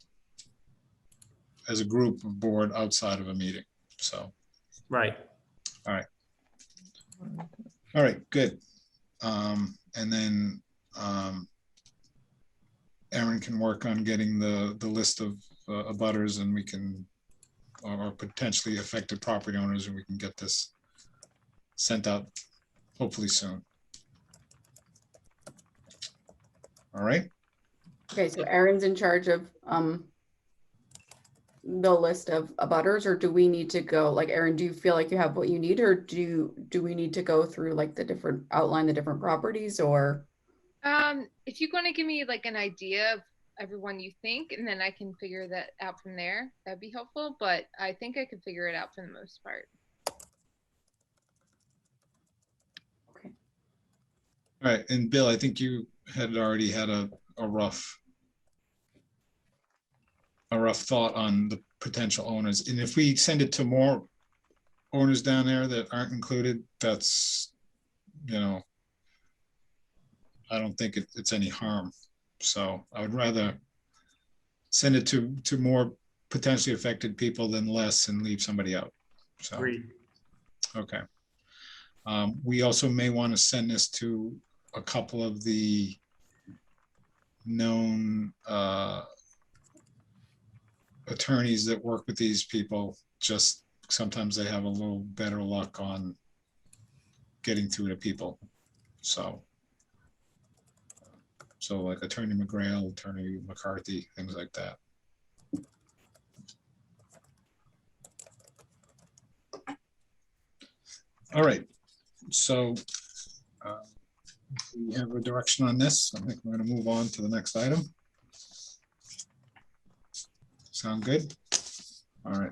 as a group of board outside of a meeting. So, Right. all right, good. And then Aaron can work on getting the list of abutters, and we can, or potentially affected property owners, and we can get this sent out hopefully soon. All right. Okay, so Aaron's in charge of the list of abutters, or do we need to go, like, Aaron, do you feel like you have what you need, or do we need to go through like outline the different properties, or? If you're going to give me like an idea of everyone you think, and then I can figure that out from there, that'd be helpful. But I think I could figure it out for the most part. Okay. All right, and Bill, I think you had already had a rough thought on the potential owners. And if we send it to more owners down there that aren't included, that's, I don't think it's any harm. So I would rather send it to more potentially affected people than less and leave somebody out. So, Agreed. okay. We also may want to send this to a couple of the known attorneys that work with these people, just sometimes they have a little better luck on getting through to people. So like Attorney McGrail, Attorney McCarthy, things like that. All right, so we have a direction on this. I think we're going to move on to the next item. Sound good? All right.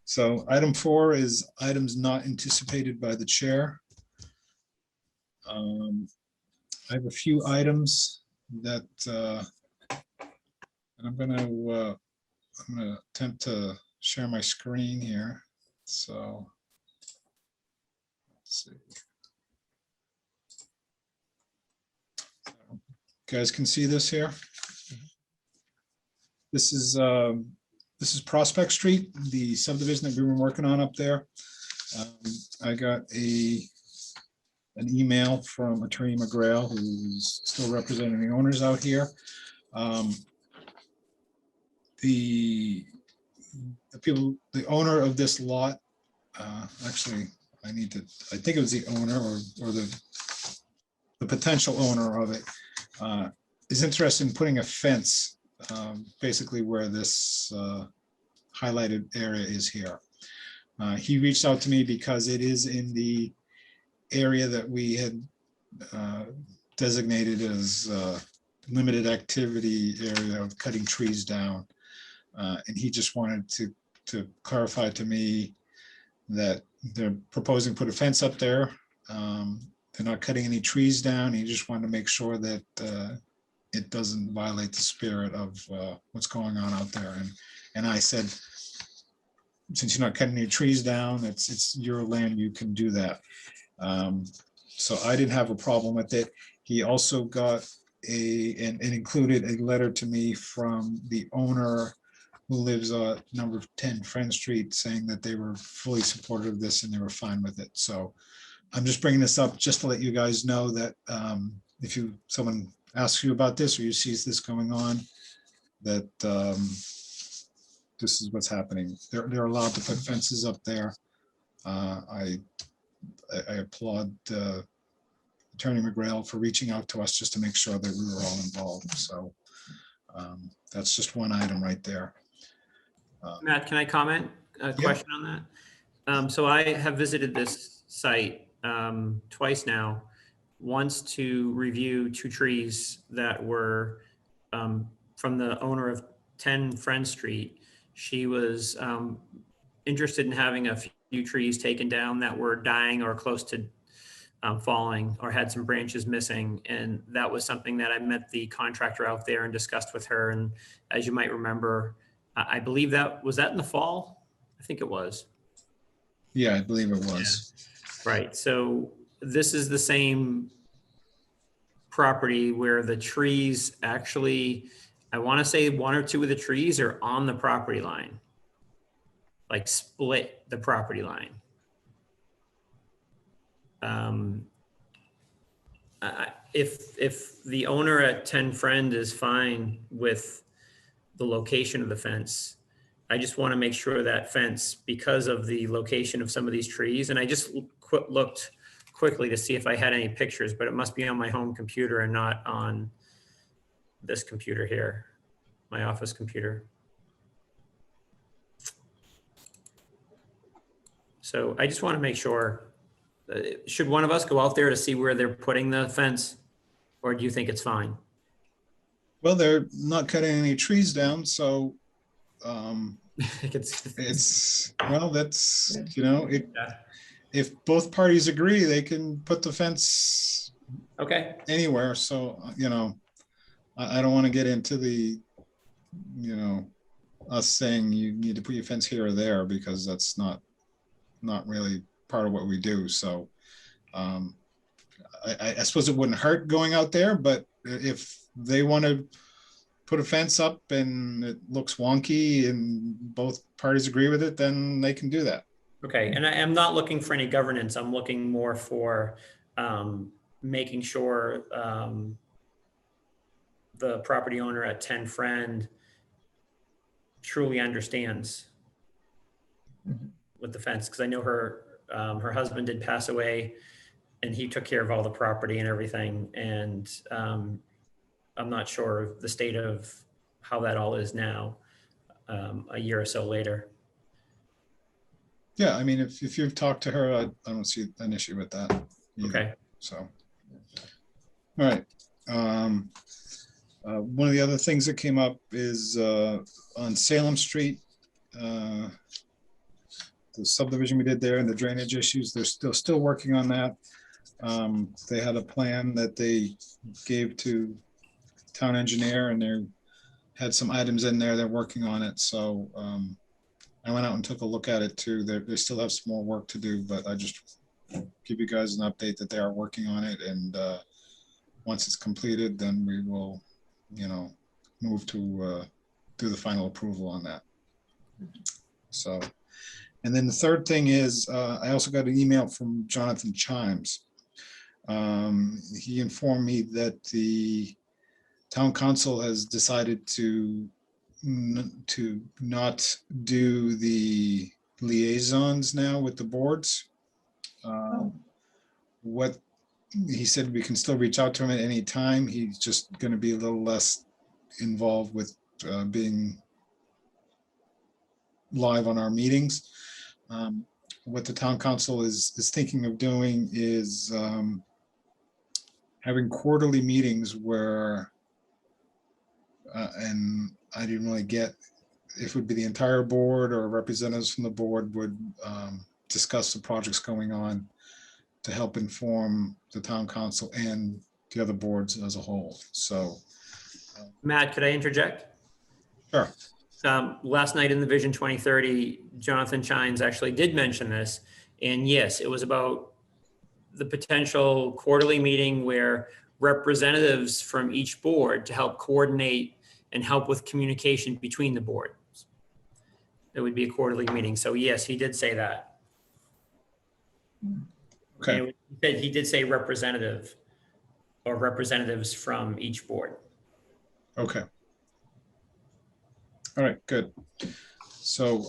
So item 4 is items not anticipated by the chair. I have a few items that and I'm going to attempt to share my screen here. So let's see. You guys can see this here. This is Prospect Street, the subdivision that we've been working on up there. I got an email from Attorney McGrail, who's still representing the owners out here. The owner of this lot, actually, I think it was the owner or the potential owner of it, is interested in putting a fence basically where this highlighted area is here. He reached out to me because it is in the area that we had designated as limited activity area of cutting trees down. And he just wanted to clarify to me that they're proposing to put a fence up there. They're not cutting any trees down. He just wanted to make sure that it doesn't violate the spirit of what's going on out there. And I said, since you're not cutting any trees down, it's your land, you can do that. So I didn't have a problem with it. He also got and included a letter to me from the owner who lives at number 10 Friend Street, saying that they were fully supportive of this and they were fine with it. So I'm just bringing this up just to let you guys know that if someone asks you about this or you see this going on, that this is what's happening. They're allowed to put fences up there. I applaud Attorney McGrail for reaching out to us just to make sure that we were all involved. So that's just one item right there. Matt, can I comment a question on that? So I have visited this site twice now, once to review 2 trees that were from the owner of 10 Friend Street. She was interested in having a few trees taken down that were dying or close to falling or had some branches missing. And that was something that I met the contractor out there and discussed with her. And as you might remember, I believe was that in the fall? I think it was. Yeah, I believe it was. Yeah. Right. So this is the same property where the trees actually, I want to say 1 or 2 of the trees are on the property line, like split the property line. If the owner at 10 Friend is fine with the location of the fence, I just want to make sure that fence, because of the location of some of these trees, and I just looked quickly to see if I had any pictures, but it must be on my home computer and not on this computer here, my office computer. So I just want to make sure, should one of us go out there to see where they're putting the fence, or do you think it's fine? Well, they're not cutting any trees down, so it's well, that's, you know, Yeah. if both parties agree, they can put the fence Okay. anywhere. So, you know, I don't want to get into the, you know, us saying you need to put your fence here or there, because that's not really part of what we do. So I suppose it wouldn't hurt going out there, but if they want to put a fence up and it looks wonky and both parties agree with it, then they can do that. Okay, and I am not looking for any governance. I'm looking more for making sure the property owner at 10 Friend truly understands Mhm. with the fence, because I know her husband did pass away, and he took care of all the property and everything. And I'm not sure the state of how that all is now, a year or so later. Yeah, I mean, if you've talked to her, I don't see an issue with that either. Okay. So, all right. One of the other things that came up is on Salem Street, the subdivision we did there and the drainage issues, they're still working on that. They had a plan that they gave to town engineer, and they had some items in there, they're working on it. So I went out and took a look at it too. They still have some more work to do, but I just give you guys an update that they are working on it. And once it's completed, then we will, move to do the final approval on that. So, and then the third thing is, I also got an email from Jonathan Chimes. He informed me that the town council has decided to not do the liaisons now with the boards. What he said, we can still reach out to him at any time. He's just going to be a little less involved with being live on our meetings. What the town council is thinking of doing is having quarterly meetings where, and I didn't really get if it would be the entire board or representatives from the board would discuss the projects going on to help inform the town council and the other boards as a whole. So, Matt, could I interject? sure. Last night in the Vision 2030, Jonathan Chines actually did mention this. And yes, it was about the potential quarterly meeting where representatives from each board to help coordinate and help with communication between the boards. It would be a quarterly meeting. So yes, he did say that. Okay. And he did say representative or representatives from each board. Okay. All right, good. So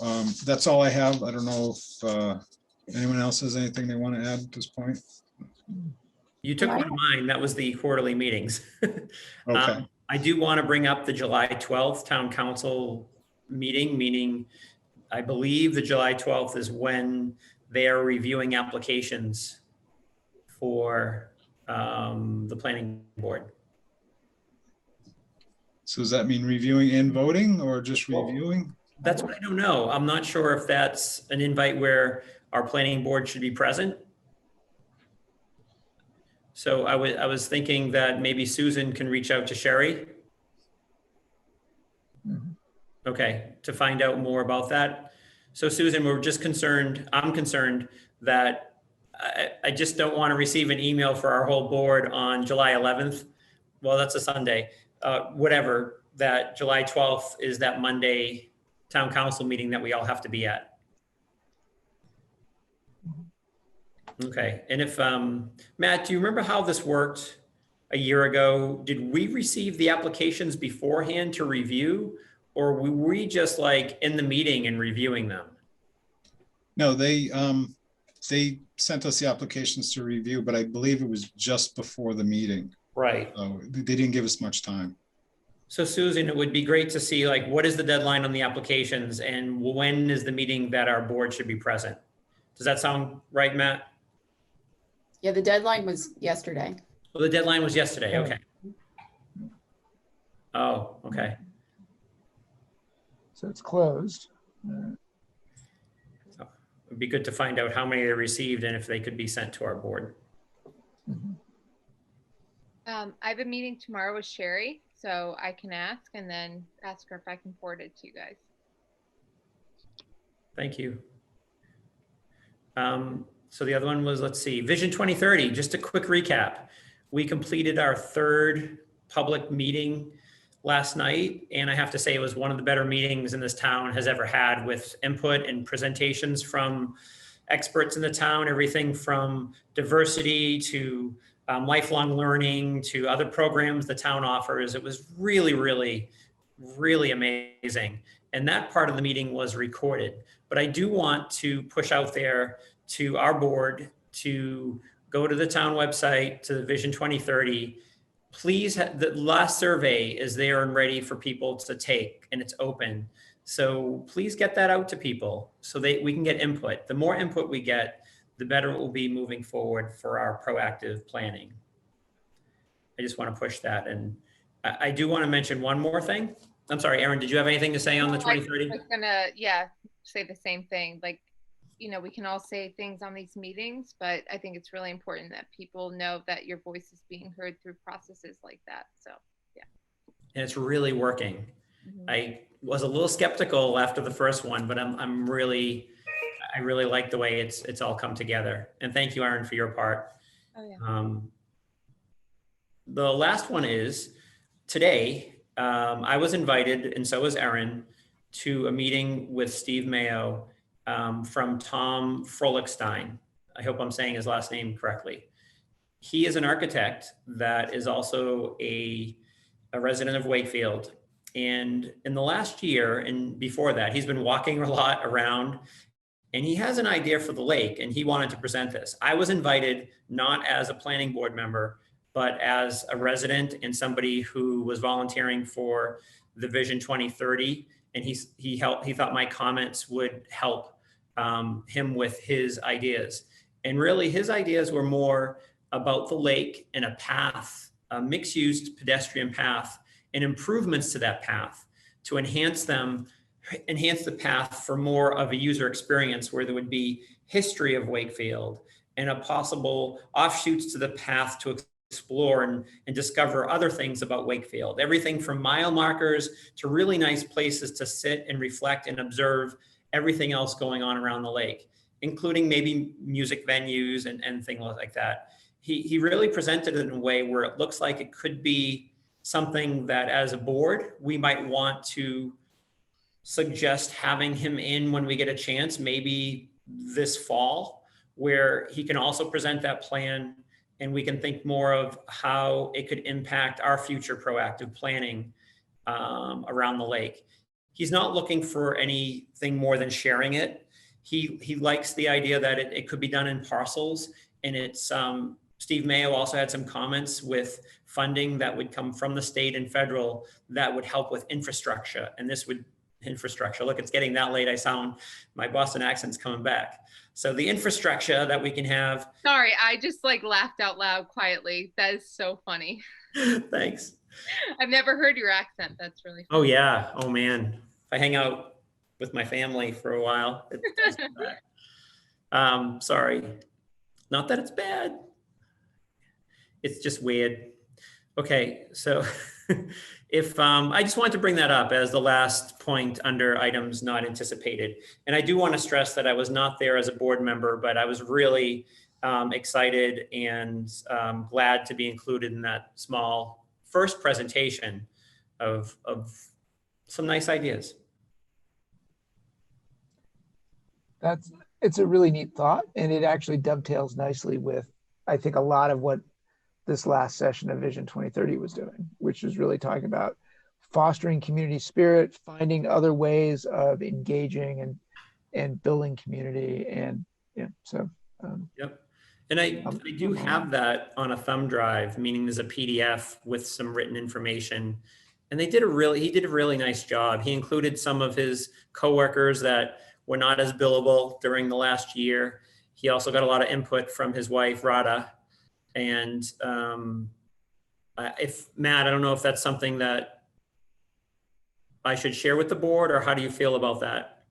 that's all I have. I don't know if anyone else has anything they want to add at this point. You took one of mine. That was the quarterly meetings. Okay. I do want to bring up the July 12th town council meeting, meaning I believe the July 12th is when they are reviewing applications for the planning board. So does that mean reviewing and voting or just reviewing? That's what I don't know. I'm not sure if that's an invite where our planning board should be present. So I was thinking that maybe Susan can reach out to Sherry. Okay, to find out more about that. So Susan, we're just concerned, I'm concerned that I just don't want to receive an email for our whole board on July 11th. Well, that's a Sunday, whatever, that July 12th is that Monday town council meeting that we all have to be at. Okay, and if, Matt, do you remember how this worked a year ago? Did we receive the applications beforehand to review, or were we just like in the meeting and reviewing them? No, they sent us the applications to review, but I believe it was just before the meeting. Right. So they didn't give us much time. So Susan, it would be great to see like, what is the deadline on the applications and when is the meeting that our board should be present? Does that sound right, Matt? Yeah, the deadline was yesterday. Well, the deadline was yesterday. Okay. Oh, okay. So it's closed. It'd be good to find out how many they received and if they could be sent to our board. I have a meeting tomorrow with Sherry, so I can ask and then ask her if I can forward it to you guys. Thank you. So the other one was, let's see, Vision 2030, just a quick recap. We completed our third public meeting last night, and I have to say it was one of the better meetings in this town has ever had, with input and presentations from experts in the town, everything from diversity to lifelong learning to other programs the town offers. It was really, really, really amazing. And that part of the meeting was recorded. But I do want to push out there to our board to go to the town website, to the Vision 2030. Please, the last survey is there and ready for people to take, and it's open. So please get that out to people so we can get input. The more input we get, the better it will be moving forward for our proactive planning. I just want to push that. And I do want to mention one more thing. I'm sorry, Erin, did you have anything to say on the 2030? I was gonna, yeah, say the same thing. Like, you know, we can all say things on these meetings, but I think it's really important that people know that your voice is being heard through processes like that. So, yeah. And it's really working. Mhm. I was a little skeptical after the first one, but I really like the way it's all come together. And thank you, Erin, for your part. Oh, yeah. The last one is today, I was invited, and so was Erin, to a meeting with Steve Mayo from Tom Frohlichstein. I hope I'm saying his last name correctly. He is an architect that is also a resident of Wakefield. And in the last year and before that, he's been walking a lot around, and he has an idea for the lake, and he wanted to present this. I was invited not as a planning board member, but as a resident and somebody who was volunteering for the Vision 2030. And he thought my comments would help him with his ideas. And really his ideas were more about the lake and a path, a mixed-use pedestrian path, and improvements to that path to enhance the path for more of a user experience where there would be history of Wakefield and a possible offshoots to the path to explore and discover other things about Wakefield. Everything from mile markers to really nice places to sit and reflect and observe everything else going on around the lake, including maybe music venues and things like that. He really presented it in a way where it looks like it could be something that as a board, we might want to suggest having him in when we get a chance, maybe this fall, where he can also present that plan and we can think more of how it could impact our future proactive planning around the lake. He's not looking for anything more than sharing it. He likes the idea that it could be done in parcels, and it's Steve Mayo also had some comments with funding that would come from the state and federal that would help with infrastructure. And this would infrastructure. Look, it's getting that late. My Boston accent's coming back. So the infrastructure that we can have. Sorry, I just like laughed out loud quietly. That is so funny. Thanks. I've never heard your accent. That's really funny. Oh yeah. Oh man. If I hang out with my family for a while, it does come back. Sorry. Not that it's bad. It's just weird. Okay, so if I just wanted to bring that up as the last point under items not anticipated. And I do want to stress that I was not there as a board member, but I was really excited and glad to be included in that small first presentation of some nice ideas. It's a really neat thought, and it actually dovetails nicely with, I think, a lot of what this last session of Vision 2030 was doing, which is really talking about fostering community spirit, finding other ways of engaging and building community. And yeah, so. Yep. And I do have that on a thumb drive, meaning there's a PDF with some written information. And he did a really nice job. He included some of his coworkers that were not as billable during the last year. He also got a lot of input from his wife, Radha. And if Matt, I don't know if that's something that I should share with the board, or how do you feel about that?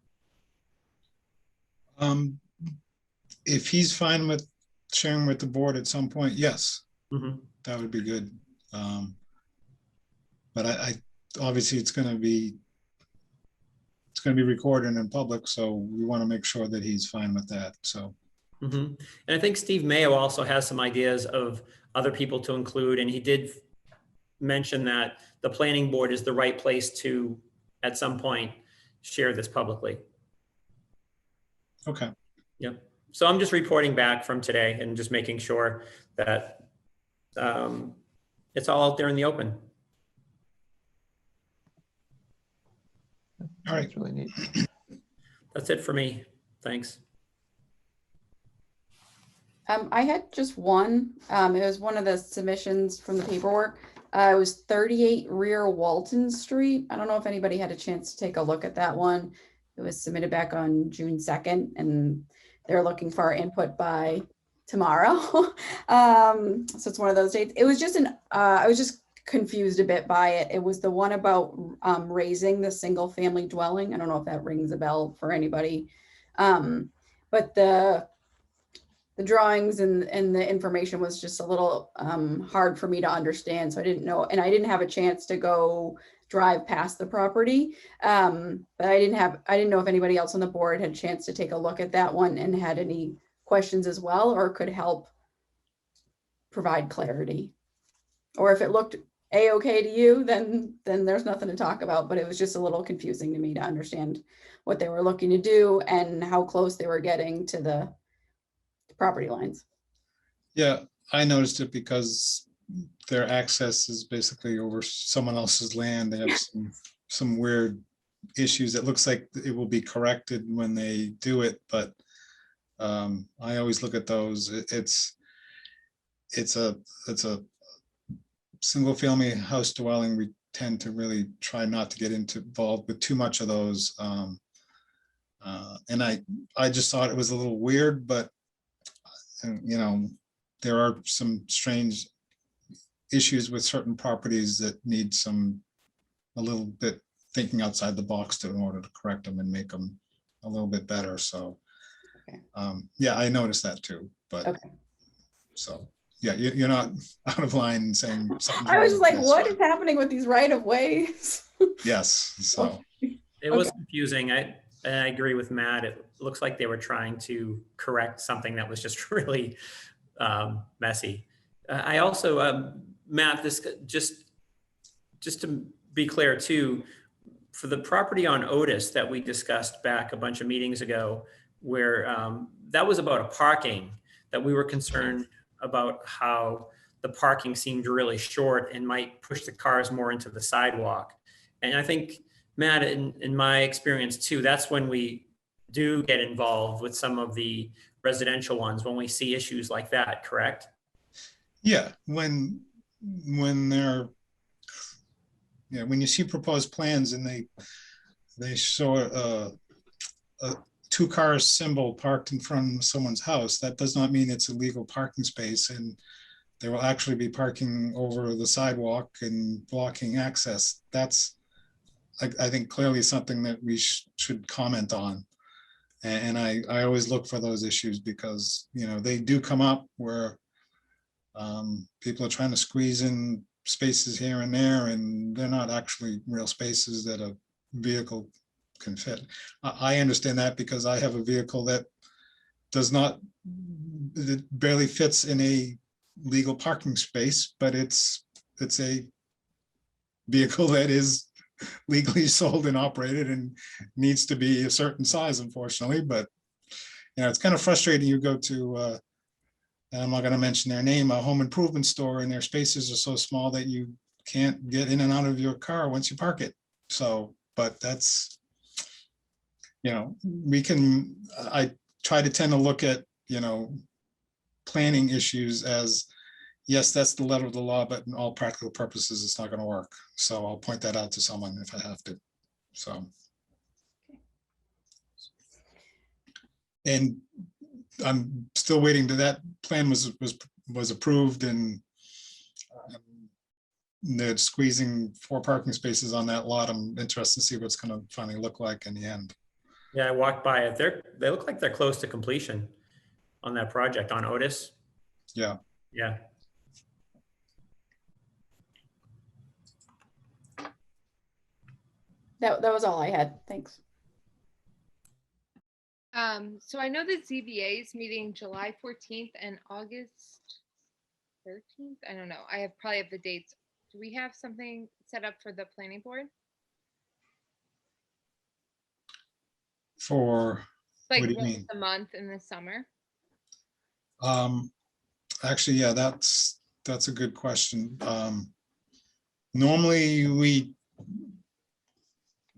If he's fine with sharing with the board at some point, yes, that would be good. But I obviously it's going to be recorded in public, so we want to make sure that he's fine with that. So. And I think Steve Mayo also has some ideas of other people to include. And he did mention that the planning board is the right place to, at some point, share this publicly. Okay. Yep. So I'm just reporting back from today and just making sure that it's all out there in the open. All right. That's really neat. That's it for me. Thanks. I had just one. It was one of the submissions from the paperwork. It was 38 Rear Walton Street. I don't know if anybody had a chance to take a look at that one. It was submitted back on June 2nd, and they're looking for our input by tomorrow. So it's one of those dates. It was just I was just confused a bit by it. It was the one about raising the single family dwelling. I don't know if that rings a bell for anybody. But the drawings and the information was just a little hard for me to understand. So I didn't know, and I didn't have a chance to go drive past the property. But I didn't know if anybody else on the board had a chance to take a look at that one and had any questions as well, or could help provide clarity. Or if it looked a-okay to you, then there's nothing to talk about, but it was just a little confusing to me to understand what they were looking to do and how close they were getting to the property lines. Yeah, I noticed it because their access is basically over someone else's land. They have some weird issues. It looks like it will be corrected when they do it, but I always look at those. It's a single family house dwelling. We tend to really try not to get involved with too much of those. And I just thought it was a little weird, but you know, there are some strange issues with certain properties that need a little bit thinking outside the box in order to correct them and make them a little bit better. So, okay. Yeah, I noticed that too. But Okay. So, yeah, you're not out of line saying something. I was just like, what is happening with these right of ways? Yes. So It was confusing. I agree with Matt. It looks like they were trying to correct something that was just really messy. I also, Matt, this just to be clear too, for the property on Otis that we discussed back a bunch of meetings ago, where that was about a parking that we were concerned about how the parking seemed really short and might push the cars more into the sidewalk. And I think, Matt, in my experience too, that's when we do get involved with some of the residential ones, when we see issues like that, correct? yeah, when they're, yeah, when you see proposed plans and they show a two-car symbol parked in front of someone's house, that does not mean it's a legal parking space, and they will actually be parking over the sidewalk and blocking access. That's, I think, clearly something that we should comment on. And I always look for those issues because, you know, they do come up where people are trying to squeeze in spaces here and there, and they're not actually real spaces that a vehicle can fit. I understand that because I have a vehicle that does not, it barely fits in a legal parking space, but it's a vehicle that is legally sold and operated and needs to be a certain size, unfortunately. But you know, it's kind of frustrating. You go to and I'm not going to mention their name, a home improvement store, and their spaces are so small that you can't get in and out of your car once you park it. So, but that's, you know, I try to tend to look at, you know, planning issues as, yes, that's the letter of the law, but in all practical purposes, it's not going to work. So I'll point that out to someone if I have to. So. And I'm still waiting to, that plan was approved, and they're squeezing 4 parking spaces on that lot. I'm interested to see what's going to finally look like in the end. Yeah, I walked by it. They look like they're close to completion on that project on Otis. Yeah. Yeah. That was all I had. Thanks. So I know the ZBA is meeting July 14th and August 13th. I don't know. I probably have the dates. Do we have something set up for the planning board? For Like what do you once mean? a month in the summer? Actually, yeah, that's that's a good question. Normally,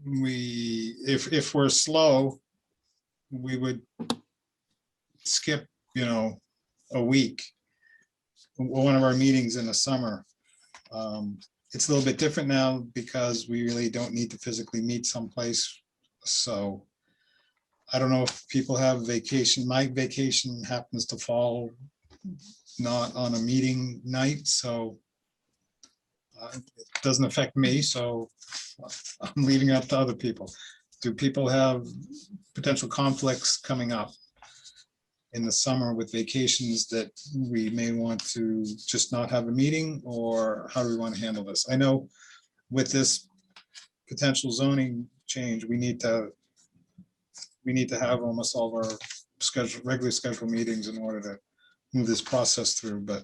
if we're slow, we would skip, a week, one of our meetings in the summer. It's a little bit different now because we really don't need to physically meet someplace. So I don't know if people have vacation. My vacation happens to fall not on a meeting night, so it doesn't affect me. So I'm leaving it up to other people. Do people have potential conflicts coming up in the summer with vacations that we may want to just not have a meeting, or how do we want to handle this? I know with this potential zoning change, we need to have almost all of our regularly scheduled meetings in order to move this process through, but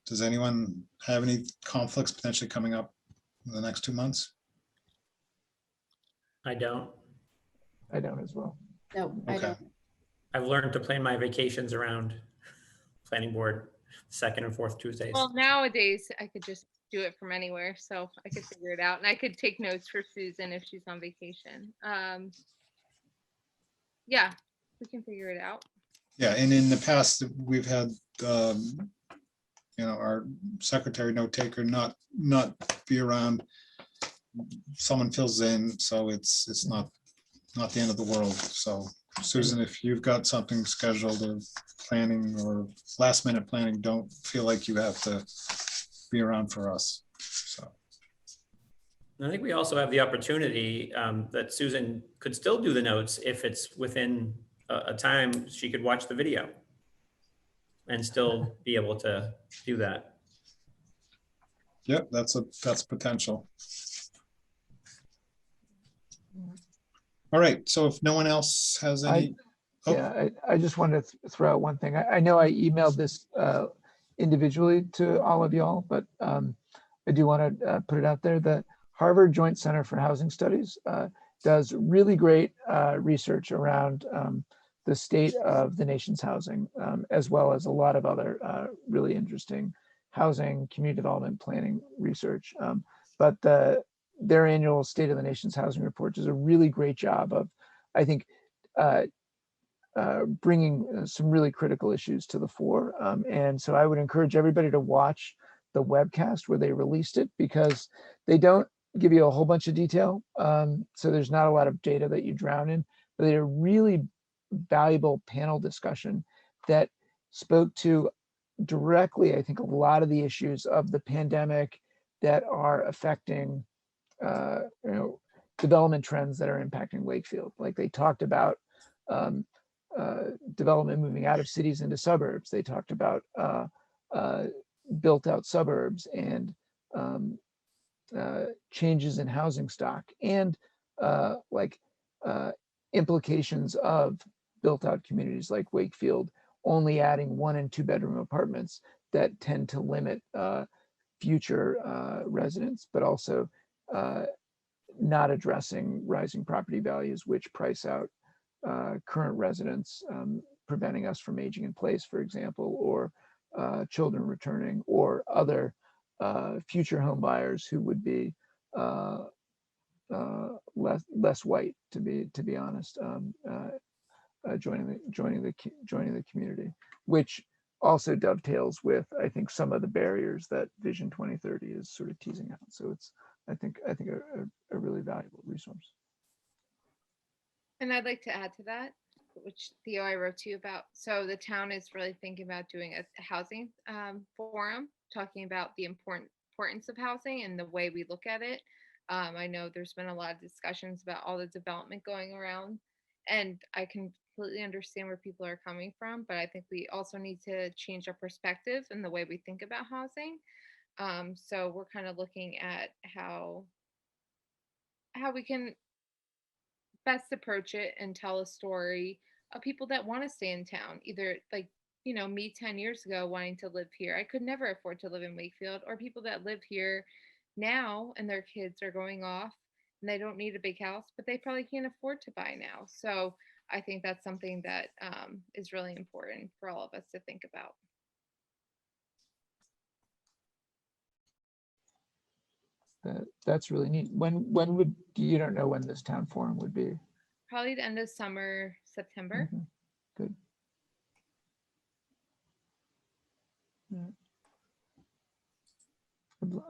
does anyone have any conflicts potentially coming up in the next 2 months? I don't. I don't as well. No, I Okay. don't. I've learned to plan my vacations around planning board second and fourth Tuesdays. Well, nowadays I could just do it from anywhere, so I could figure it out, and I could take notes for Susan if she's on vacation. Yeah, we can figure it out. Yeah, and in the past, we've had, our secretary note taker not be around. Someone fills in, so it's not the end of the world. So Susan, if you've got something scheduled or planning or last minute planning, don't feel like you have to be around for us. So. I think we also have the opportunity that Susan could still do the notes if it's within a time she could watch the video and still be able to do that. Yep, that's potential. All right, so if no one else has any. Yeah, I just wanted to throw out one thing. I know I emailed this individually to all of y'all, but I do want to put it out there. The Harvard Joint Center for Housing Studies does really great research around the state of the nation's housing, as well as a lot of other really interesting housing, community development planning research. But their annual State of the Nation's Housing Report does a really great job of, I think, bringing some really critical issues to the fore. And so I would encourage everybody to watch the webcast where they released it, because they don't give you a whole bunch of detail. So there's not a lot of data that you drown in, but they had a really valuable panel discussion that spoke to directly, I think, a lot of the issues of the pandemic that are affecting development trends that are impacting Wakefield. Like they talked about development moving out of cities into suburbs. They talked about built out suburbs and changes in housing stock, and implications of built out communities like Wakefield only adding 1 and 2 bedroom apartments that tend to limit future residents, but also not addressing rising property values, which price out current residents, preventing us from aging in place, for example, or children returning, or other future home buyers who would be less white, to be honest, joining the community, which also dovetails with, I think, some of the barriers that Vision 2030 is sort of teasing out. So it's, I think a really valuable resource. And I'd like to add to that, which Theo, I wrote to you about. So the town is really thinking about doing a housing forum, talking about the importance of housing and the way we look at it. I know there's been a lot of discussions about all the development going around, and I can completely understand where people are coming from, but I think we also need to change our perspective and the way we think about housing. So we're kind of looking at how we can best approach it and tell a story of people that want to stay in town, either like, me 10 years ago wanting to live here. I could never afford to live in Wakefield, or people that live here now and their kids are going off and they don't need a big house, but they probably can't afford to buy now. So I think that's something that is really important for all of us to think about. That's really neat. When would, you don't know when this town forum would be? Probably the end of summer, September. Okay, good. Yeah.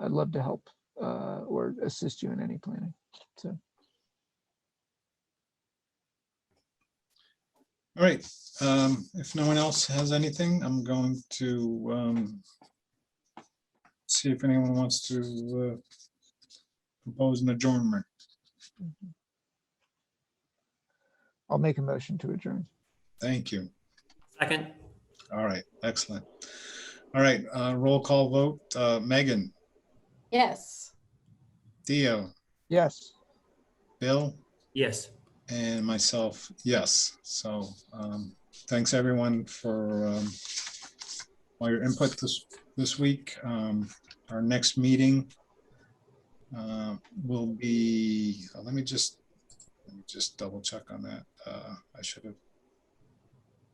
I'd love to help or assist you in any planning. So, All right, if no one else has anything, I'm going to see if anyone wants to propose an adjournment. I'll make a motion to adjourn. Thank you. Second, All right, excellent. All right, roll call vote. Megan, Yes. Theo, Yes. Bill, yes. and myself, yes. So thanks everyone for all your input this week. Our next meeting will be, let me just double check on that. I should have.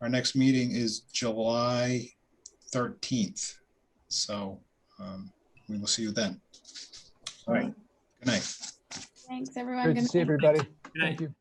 Our next meeting is July 13th. So we will see you then. All right. Good night. Thanks, everyone. Great Good to see night. everybody. Good night. Thank you.